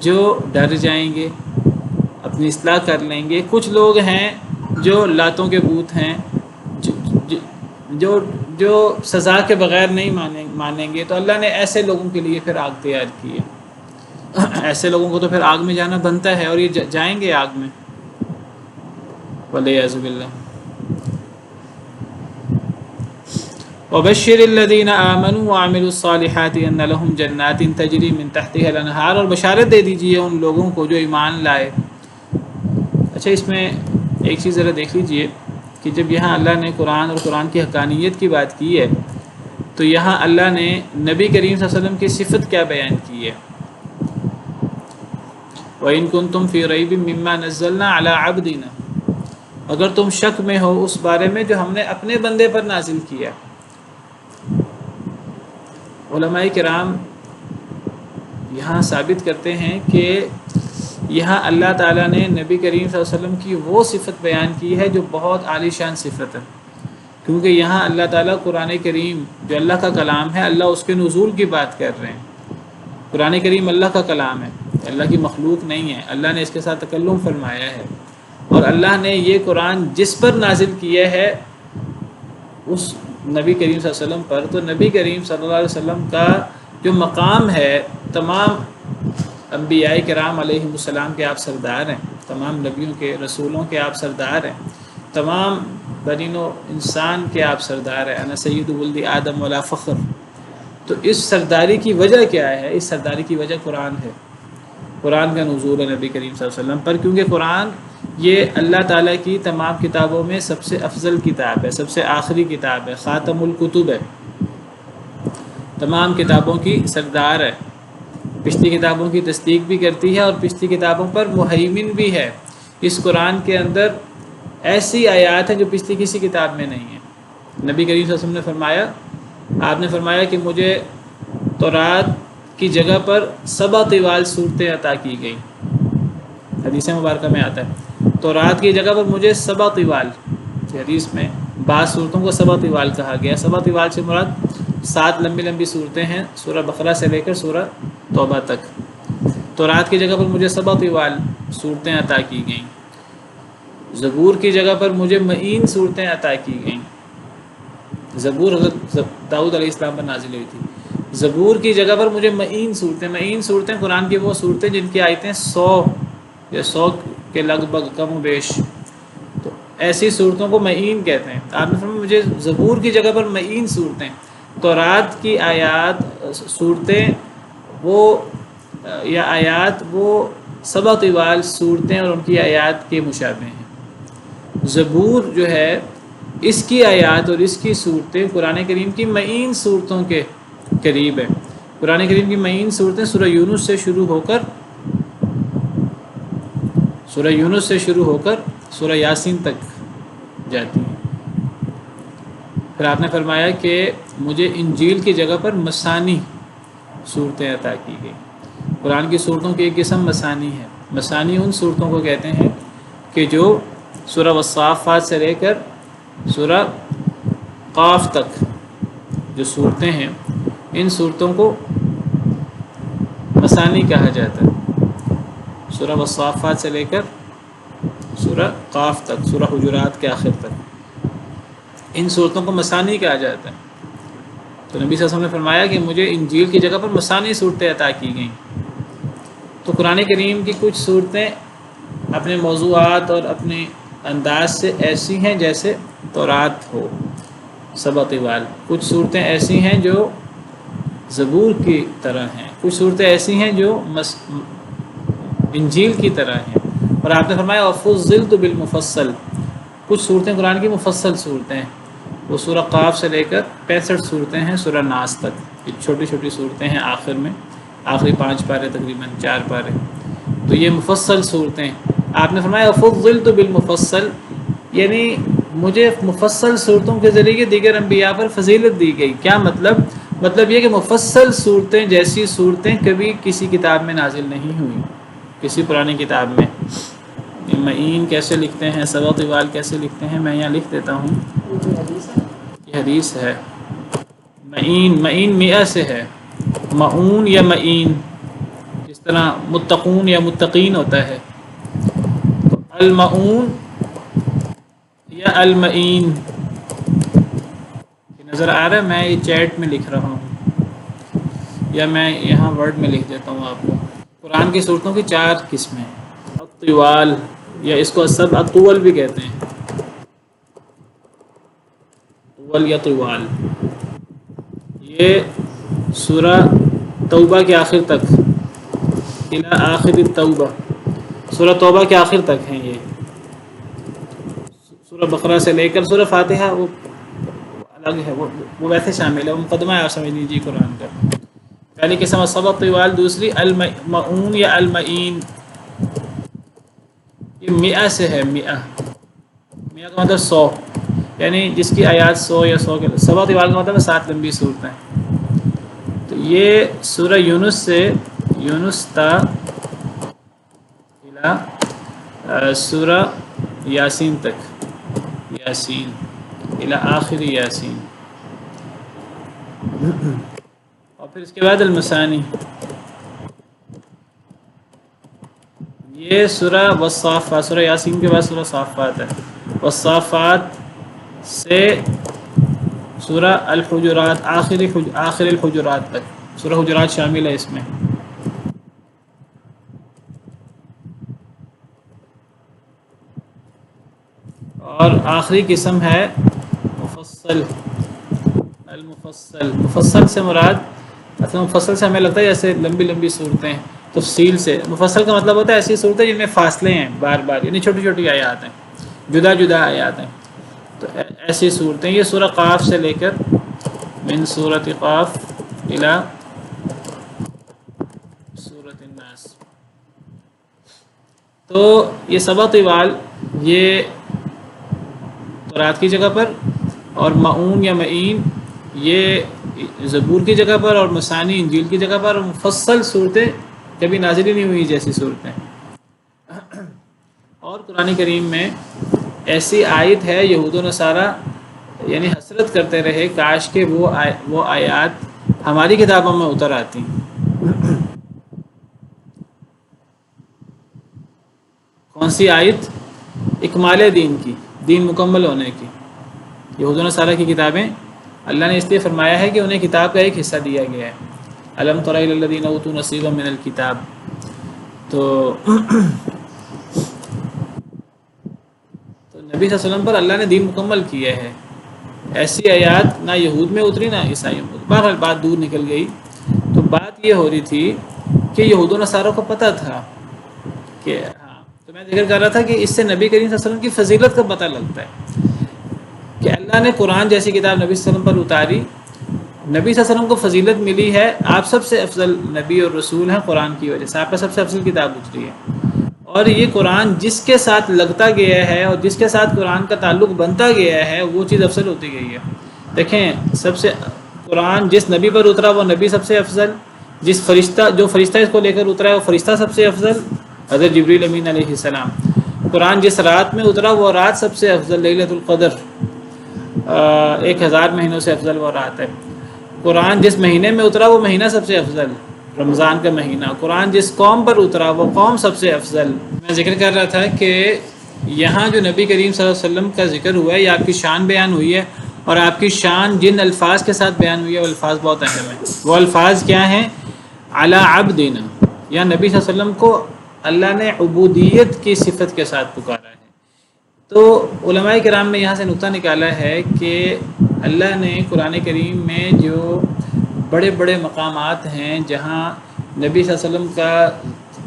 S1: جو ڈر جائیں گے, اپنی اصلاح کر لیں گے. کچھ لوگ ہیں جو لاتوں کے بت ہیں، جو سزا کے بغیر نہیں مانیں گے، تو اللہ نے ایسے لوگوں کے لیے پھر آگ تیار کی ہے۔ ایسے لوگوں کو تو پھر آگ میں جانا بنتا ہے، اور یہ جائیں گے آگ میں، والعیاذ باللہ۔ وبشر الذین آمنوا وعملوا الصالحات ان لهم جنات تجری من تحتها الانہار، اور بشارت دے دیجیے ان لوگوں کو جو ایمان لائے۔ اچھا، اس میں ایک چیز ذرا دیکھ لیجیے کہ جب یہاں اللہ نے قرآن اور قرآن کی حقانیت کی بات کی ہے، تو یہاں اللہ نے نبی کریم صلی اللہ علیہ وسلم کی صفت کیا بیان کی ہے؟ وَإِن كُنتُمْ فِي رَيْبٍ مِّمَّا نَزَّلْنَا عَلَىٰ عَبْدِنَا، اگر تم شک میں ہو اس بارے میں جو ہم نے اپنے بندے پر نازل کیا۔ علماء کرام یہاں ثابت کرتے ہیں کہ یہاں اللہ تعالیٰ نے نبی کریم صلی اللہ علیہ وسلم کی وہ صفت بیان کی ہے جو بہت عالی شان صفت ہے، کیونکہ یہاں اللہ تعالیٰ قرآن کریم جو اللہ کا کلام ہے، اللہ اس کے نزول کی بات کر رہے ہیں۔ قرآن کریم اللہ کا کلام ہے، اللہ کی مخلوق نہیں ہے، اللہ نے اس کے ساتھ تکلم فرمایا ہے، اور اللہ نے یہ قرآن جس پر نازل کیا ہے اس نبی کریم صلی اللہ علیہ وسلم پر، تو نبی کریم صلی اللہ علیہ وسلم کا جو مقام ہے، تمام انبیاء کرام علیہ السلام کے آپ سردار ہیں، تمام نبیوں کے رسولوں کے آپ سردار ہیں، تمام بنی نوع انسان کے آپ سردار ہیں، انا سید ولد آدم ولا فخر۔ تو اس سرداری کی وجہ کیا ہے؟ اس سرداری کی وجہ قرآن ہے، قرآن کا نزول ہے نبی کریم صلی اللہ علیہ وسلم پر، کیونکہ قرآن یہ اللہ تعالیٰ کی تمام کتابوں میں سب سے افضل کتاب ہے، سب سے آخری کتاب ہے، خاتم الکتب ہے، تمام کتابوں کی سردار ہے، پچھلی کتابوں کی تصدیق بھی کرتی ہے اور پچھلی کتابوں پر مہیمن بھی ہے۔ اس قرآن کے اندر ایسی آیات ہیں جو پچھلی کسی کتاب میں نہیں ہیں۔ نبی کریم صلی اللہ علیہ وسلم نے فرمایا، آپ نے فرمایا کہ مجھے تورات کی جگہ پر 7 طوال صورتیں عطا کی گئیں، حدیث مبارکہ میں آتا ہے تورات کی جگہ پر مجھے 7 طوال، حدیث میں بعض صورتوں کو 7 طوال کہا گیا۔ 7 طوال سے مراد 7 لمبی لمبی صورتیں ہیں، سورہ بقرہ سے لے کر سورہ توبہ تک۔ تورات کی جگہ پر مجھے 7 طوال صورتیں عطا کی گئیں۔ زبور کی جگہ پر مجھے معین صورتیں عطا کی گئیں۔ زبور حضرت داؤد علیہ السلام پر نازل ہوئی تھی۔ زبور کی جگہ پر مجھے معین صورتیں قرآن کی وہ صورتیں جن کی آیتیں 100 یا 100 کے لگ بھگ کم و بیش، تو ایسی صورتوں کو معین کہتے ہیں۔ آپ نے فرمایا مجھے زبور کی جگہ پر معین صورتیں، تورات کی آیات صورتیں وہ 7 طوال صورتیں اور ان کی آیات کے مشابہ ہیں۔ زبور جو ہے اس کی آیات اور اس کی صورتیں قرآن کریم کی معین صورتوں کے قریب ہیں۔ قرآن کریم کی معین صورتیں سورہ یونس سے شروع ہو کر سورہ یاسین تک جاتی ہیں۔ پھر آپ نے فرمایا کہ مجھے انجیل کی جگہ پر مثانی صورتیں عطا کی گئی۔ قرآن کی صورتوں کی ایک قسم مثانی ہے۔ مثانی ان صورتوں کو کہتے ہیں کہ جو سورہ والصافات سے لے کر سورہ قاف تک جو صورتیں ہیں، ان صورتوں کو مثانی کہا جاتا ہے۔ سورہ والصافات سے لے کر سورہ قاف تک، سورہ حجرات کے آخر تک، ان صورتوں کو مثانی کہا جاتا ہے۔ تو نبی صلی اللہ علیہ وسلم نے فرمایا کہ مجھے انجیل کی جگہ پر مثانی صورتیں عطا کی گئیں۔ تو قرآن کریم کی کچھ صورتیں اپنے موضوعات اور اپنے انداز سے ایسی ہیں جیسے تورات ہو 7 طوال، کچھ صورتیں ایسی ہیں جو زبور کی طرح ہیں، کچھ صورتیں ایسی ہیں جو انجیل کی طرح ہیں، اور آپ نے فرمایا وَفُضِّلْتُ بِالْمُفَصَّل، کچھ صورتیں قرآن کی مفصل صورتیں ہیں، وہ سورہ قاف سے لے کر 65 صورتیں ہیں سورہ ناس تک، یہ چھوٹی چھوٹی صورتیں ہیں، آخر میں آخری 5 پارے تقریباً 4 پارے، تو یہ مفصل صورتیں۔ آپ نے فرمایا وَفُضِّلْتُ بِالْمُفَصَّل، یعنی مجھے مفصل صورتوں کے ذریعے دیگر انبیاء پر فضیلت دی گئی۔ کیا مطلب یہ کہ مفصل صورتیں جیسی صورتیں کبھی کسی کتاب میں نازل نہیں ہوئی، کسی پرانی کتاب میں۔ معین کیسے لکھتے ہیں، 7 طوال کیسے لکھتے ہیں، میں یہاں لکھ دیتا ہوں، یہ حدیث ہے۔ معین 100 سے ہے، معون یا معین، جس طرح متقون یا متقین ہوتا ہے۔ تو المعون یا المعین، نظر آ رہا ہے؟ میں یہ چیٹ میں لکھ رہا ہوں یا میں یہاں ورڈ میں لکھ دیتا ہوں آپ کو۔ قرآن کی صورتوں کی 4 قسمیں، طوال یا اس کو سب اطول بھی کہتے ہیں، طول یا طوال۔ یہ سورہ توبہ کے آخر تک، الی آخر التوبہ، سورہ توبہ کے آخر تک ہیں یہ۔ سورہ بقرہ سے لے کر سورہ فاتحہ وہ الگ ہے، وہ ویسے شامل ہے، وہ مقدمہ ہے، آپ سمجھ لیجیے قرآن کا۔ پہلی قسم السبع طوال، دوسری المعون یا المعین، یہ 100 سے ہے، 100 کا مطلب 100، یعنی جس کی آیات 100 یا 100 کے، سبع طوال کا مطلب 7 لمبی صورتیں۔ تو یہ سورہ یونس سے، یونس تا سورہ یاسین تک، یاسین الی آخر یاسین، اور پھر اس کے بعد المثانی، یہ سورہ والصافات، سورہ یاسین کے بعد سورہ صافات ہے، والصافات سے سورہ الحجرات، آخر الحجرات تک، سورہ حجرات شامل ہے اس میں۔ اور آخری قسم ہے مفصل، المفصل۔ مفصل سے مراد، اصل مفصل سے ہمیں لگتا ہے جیسے لمبی لمبی صورتیں، تفصیل سے۔ مفصل کا مطلب ہوتا ہے ایسی صورتیں جن میں فاصلے ہیں بار بار، یعنی چھوٹی چھوٹی آیات ہیں، جدا جدا آیات ہیں، تو ایسی صورتیں۔ یہ سورہ قاف سے لے کر، من سورۃ قاف الی سورۃ الناس۔ تو یہ سبع طوال، یہ تورات کی جگہ پر، اور معون یا معین یہ زبور کی جگہ پر، اور مثانی انجیل کی جگہ پر، اور مفصل صورتیں کبھی نازل ہی نہیں ہوئی جیسی صورتیں۔ اور قرآن کریم میں ایسی آیت ہے، یہود و نصارہ یعنی حسرت کرتے رہے کاش کہ وہ آیات ہماری کتابوں میں اتر آتی۔ کون سی آیت؟ اکمال دین کی، دین مکمل ہونے کی۔ یہود و نصارہ کی کتابیں اللہ نے اس لیے فرمایا ہے کہ انہیں کتاب کا ایک حصہ دیا گیا ہے، الم تر الی الذین اوتوا نصیبا من الکتاب۔ تو نبی صلی اللہ علیہ وسلم پر اللہ نے دین مکمل کیا ہے۔ ایسی آیات نہ یہود میں اتری نہ عیسائیوں میں۔ بہرحال بات دور نکل گئی۔ تو بات یہ ہو رہی تھی کہ یہود و نصارہ کو پتہ تھا کہ تو میں ذکر کر رہا تھا کہ اس سے نبی کریم صلی اللہ علیہ وسلم کی فضیلت کا پتہ لگتا ہے کہ اللہ نے قرآن جیسی کتاب نبی صلی اللہ علیہ وسلم پر اتاری، نبی صلی اللہ علیہ وسلم کو فضیلت ملی ہے، آپ سب سے افضل نبی اور رسول ہیں قرآن کی وجہ سے، آپ پر سب سے افضل کتاب اتری ہے۔ اور یہ قرآن جس کے ساتھ لگتا گیا ہے اور جس کے ساتھ قرآن کا تعلق بنتا گیا ہے وہ چیز افضل ہوتی گئی ہے۔ دیکھیں، سب سے قرآن جس نبی پر اترا وہ نبی سب سے افضل، جو فرشتہ اس کو لے کر اترا ہے وہ فرشتہ سب سے افضل، حضرت جبریل امین علیہ السلام۔ قرآن جس رات میں اترا وہ رات سب سے افضل، لیلۃ القدر، 1000 مہینوں سے افضل وہ رات ہے۔ قرآن جس مہینے میں اترا وہ مہینہ سب سے افضل، رمضان کا مہینہ۔ قرآن جس قوم پر اترا وہ قوم سب سے افضل۔ میں ذکر کر رہا تھا کہ یہاں جو نبی کریم صلی اللہ علیہ وسلم کا ذکر ہوا ہے، یہ آپ کی شان بیان ہوئی ہے، اور آپ کی شان جن الفاظ کے ساتھ بیان ہوئی ہے وہ الفاظ بہت اہم ہیں۔ وہ الفاظ کیا ہیں؟ علی عبدنا، یا نبی صلی اللہ علیہ وسلم کو اللہ نے عبودیت کی صفت کے ساتھ پکارا ہے۔ تو علماء کرام نے یہاں سے نقطہ نکالا ہے کہ اللہ نے قرآن کریم میں جو بڑے بڑے مقامات ہیں جہاں نبی صلی اللہ علیہ وسلم کا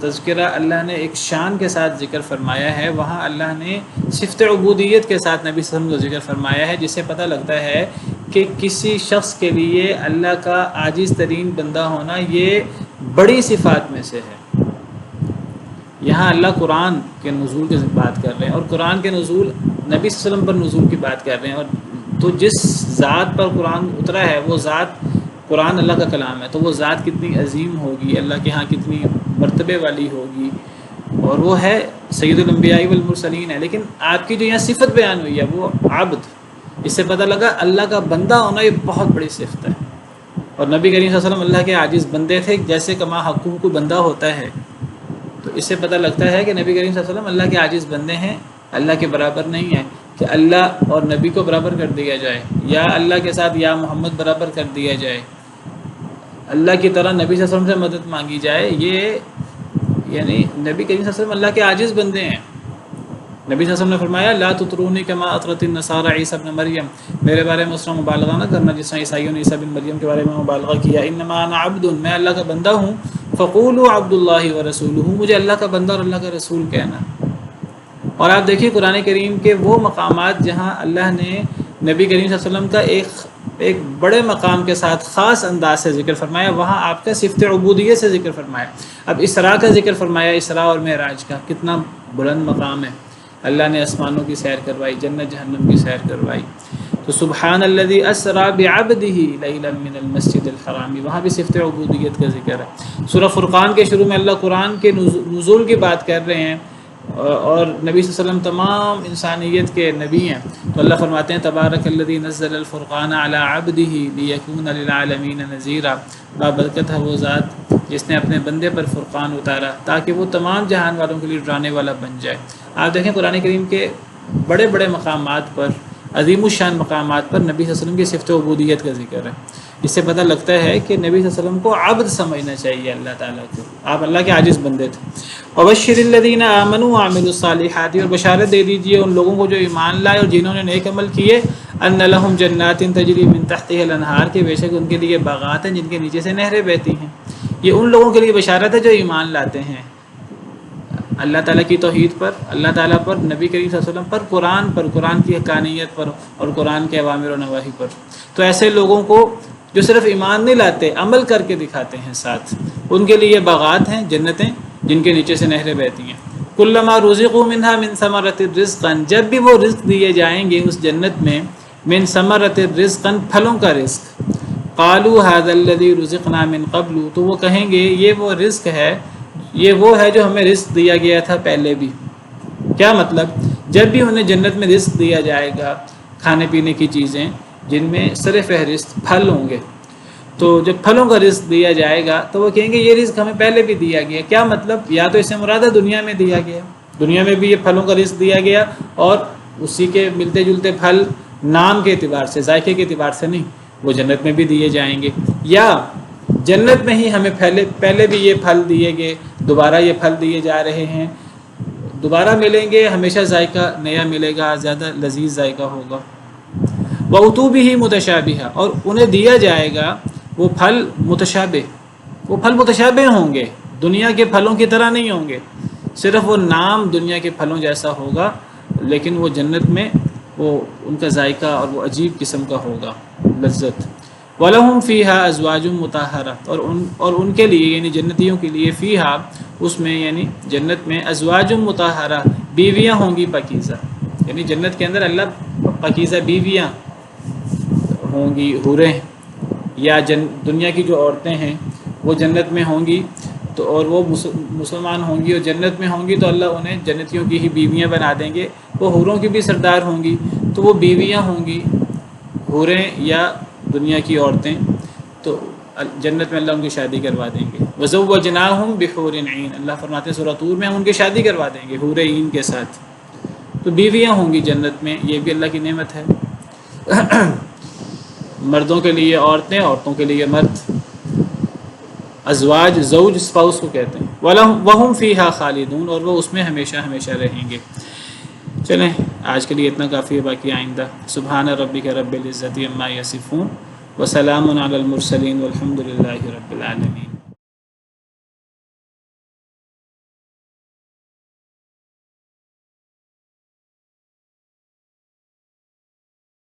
S1: تذکرہ اللہ نے ایک شان کے ساتھ ذکر فرمایا ہے، وہاں اللہ نے صفت عبودیت کے ساتھ نبی صلی اللہ علیہ وسلم کا ذکر فرمایا ہے، جس سے پتہ لگتا ہے کہ کسی شخص کے لیے اللہ کا عاجز ترین بندہ ہونا یہ بڑی صفات میں سے ہے۔ یہاں اللہ قرآن کے نزول کی بات کر رہے ہیں، اور قرآن کے نزول نبی صلی اللہ علیہ وسلم پر نزول کی بات کر رہے ہیں، اور تو جس ذات پر قرآن اترا ہے وہ ذات، قرآن اللہ کا کلام ہے، تو وہ ذات کتنی عظیم ہوگی، اللہ کے ہاں کتنی مرتبے والی ہوگی، اور وہ ہے سید الانبیاء والمرسلین ہے۔ لیکن آپ کی جو یہاں صفت بیان ہوئی ہے وہ عبد، اس سے پتہ لگا اللہ کا بندہ ہونا یہ بہت بڑی صفت ہے۔ اور نبی کریم صلی اللہ علیہ وسلم اللہ کے عاجز بندے تھے، جیسے کما حقوق کو بندہ ہوتا ہے، تو اس سے پتہ لگتا ہے کہ نبی کریم صلی اللہ علیہ وسلم اللہ کے عاجز بندے ہیں، اللہ کے برابر نہیں ہے کہ اللہ اور نبی کو برابر کر دیا جائے، یا اللہ کے ساتھ یا محمد برابر کر دیا جائے، اللہ کی طرح نبی صلی اللہ علیہ وسلم سے مدد مانگی جائے، یہ یعنی نبی کریم صلی اللہ علیہ وسلم اللہ کے عاجز بندے ہیں۔ نبی صلی اللہ علیہ وسلم نے فرمایا لا تطرونی کما اطرت النصارى عیسی ابن مریم، میرے بارے میں اس طرح مبالغہ نہ کرنا جس طرح عیسائیوں نے عیسی بن مریم کے بارے میں مبالغہ کیا۔ انما انا عبد، میں اللہ کا بندہ ہوں، فقولوا عبد اللہ ورسولہ، مجھے اللہ کا بندہ اور اللہ کا رسول کہنا۔ اور آپ دیکھیے قرآن کریم کے وہ مقامات جہاں اللہ نے نبی کریم صلی اللہ علیہ وسلم کا ایک بڑے مقام کے ساتھ خاص انداز سے ذکر فرمایا، وہاں آپ کا صفت عبودیت سے ذکر فرمایا۔ اب اسراء کا ذکر فرمایا، اسراء اور معراج کا کتنا بلند مقام ہے، اللہ نے آسمانوں کی سیر کروائی، جنت جہنم کی سیر کروائی۔ تو سبحان الذی اسریٰ بعبدہ لیلا من المسجد الحرام، وہاں بھی صفت عبودیت کا ذکر ہے۔ سورہ فرقان کے شروع میں اللہ قرآن کے نزول کی بات کر رہے ہیں، اور نبی صلی اللہ علیہ وسلم تمام انسانیت کے نبی ہیں، تو اللہ فرماتے ہیں تبارک الذی نزل الفرقان علی عبدہ لیکون للعالمین نذیرا، بابرکت ہے وہ ذات جس نے اپنے بندے پر فرقان اتارا تاکہ وہ تمام جہان والوں کے لیے ڈرانے والا بن جائے۔ آپ دیکھیں قرآن کریم کے بڑے بڑے مقامات پر، عظیم الشان مقامات پر نبی صلی اللہ علیہ وسلم کی صفت عبودیت کا ذکر ہے۔ اس سے پتہ لگتا ہے کہ نبی صلی اللہ علیہ وسلم کو عبد سمجھنا چاہیے اللہ تعالیٰ کو، آپ اللہ کے عاجز بندے تھے۔ وبشر الذین آمنوا وعملوا الصالحات، اور بشارت دے دیجیے ان لوگوں کو جو ایمان لائے اور جنہوں نے نیک عمل کیے، ان لہم جنات تجری من تحتها الانہار، کے بے شک ان کے لیے باغات ہیں جن کے نیچے سے نہریں بہتی ہیں۔ یہ ان لوگوں کے لیے بشارت ہے جو ایمان لاتے ہیں اللہ تعالیٰ کی توحید پر، اللہ تعالیٰ پر، نبی کریم صلی اللہ علیہ وسلم پر، قرآن کی حقانیت پر اور قرآن کے اوامر و نواہی پر۔ تو ایسے لوگوں کو جو صرف ایمان نہیں لاتے، عمل کر کے دکھاتے ہیں ساتھ، ان کے لیے باغات ہیں، جنتیں جن کے نیچے سے نہریں بہتی ہیں۔ کلما رزقوا منها من ثمرۃ رزقا، جب بھی وہ رزق دیے جائیں گے اس جنت میں، من ثمرۃ رزقا، پھلوں کا رزق، قالوا هذا الذي رزقنا من قبل، تو وہ کہیں گے یہ وہ رزق ہے، یہ وہ ہے جو ہمیں رزق دیا گیا تھا پہلے بھی۔ کیا مطلب؟ جب بھی انہیں جنت میں رزق دیا جائے گا، کھانے پینے کی چیزیں جن میں سر فہرست پھل ہوں گے، تو جب پھلوں کا رزق دیا جائے گا تو وہ کہیں گے یہ رزق ہمیں پہلے بھی دیا گیا۔ کیا مطلب؟ یا تو اس سے مراد ہے دنیا میں دیا گیا، دنیا میں بھی یہ پھلوں کا رزق دیا گیا، اور اسی کے ملتے جلتے پھل نام کے اعتبار سے، ذائقے کے اعتبار سے نہیں، وہ جنت میں بھی دیے جائیں گے۔ یا جنت میں ہی ہمیں پہلے بھی یہ پھل دیے گئے، دوبارہ یہ پھل دیے جا رہے ہیں، دوبارہ ملیں گے، ہمیشہ ذائقہ نیا ملے گا، زیادہ لذیذ ذائقہ ہوگا۔ وَأُتُوا بِهِ مُتَشَابِهًا، اور انہیں دیا جائے گا وہ پھل متشابہ، وہ پھل متشابہ ہوں گے، دنیا کے پھلوں کی طرح نہیں ہوں گے، صرف وہ نام دنیا کے پھلوں جیسا ہوگا، لیکن وہ جنت میں وہ ان کا ذائقہ اور وہ عجیب قسم کا ہوگا لذت۔ وَلَهُمْ فِيهَا أَزْوَاجٌ مُطَهَّرَةٌ، اور ان کے لیے یعنی جنتیوں کے لیے، فیہا اس میں یعنی جنت میں، ازواج مطہرہ، بیویاں ہوں گی پاکیزہ، یعنی جنت کے اندر اللہ پاکیزہ بیویاں ہوں گی، حوریں، یا دنیا کی جو عورتیں ہیں وہ جنت میں ہوں گی، تو اور وہ مسلمان ہوں گی اور جنت میں ہوں گی، تو اللہ انہیں جنتیوں کی ہی بیویاں بنا دیں گے۔ وہ حوروں کی بھی سردار ہوں گی، تو وہ بیویاں ہوں گی، حوریں یا دنیا کی عورتیں، تو جنت میں اللہ ان کی شادی کروا دیں گے۔ وَزَوَّجْنَاهُمْ بِحُورٍ عِينٍ، اللہ فرماتے ہیں سورۃ طور میں ہم ان کی شادی کروا دیں گے حور عین کے ساتھ، تو بیویاں ہوں گی جنت میں، یہ بھی اللہ کی نعمت ہے۔ مردوں کے لیے عورتیں، عورتوں کے لیے مرد، ازواج، زوج اسپاؤس کو کہتے ہیں۔ وَهُمْ فِيهَا خَالِدُونَ، اور وہ اس میں ہمیشہ ہمیشہ رہیں گے۔ چلیں آج کے لیے اتنا کافی ہے، باقی آئندہ۔ سبحان ربک رب العزت عما یصفون وسلام علی المرسلین والحمد للہ رب العالمین۔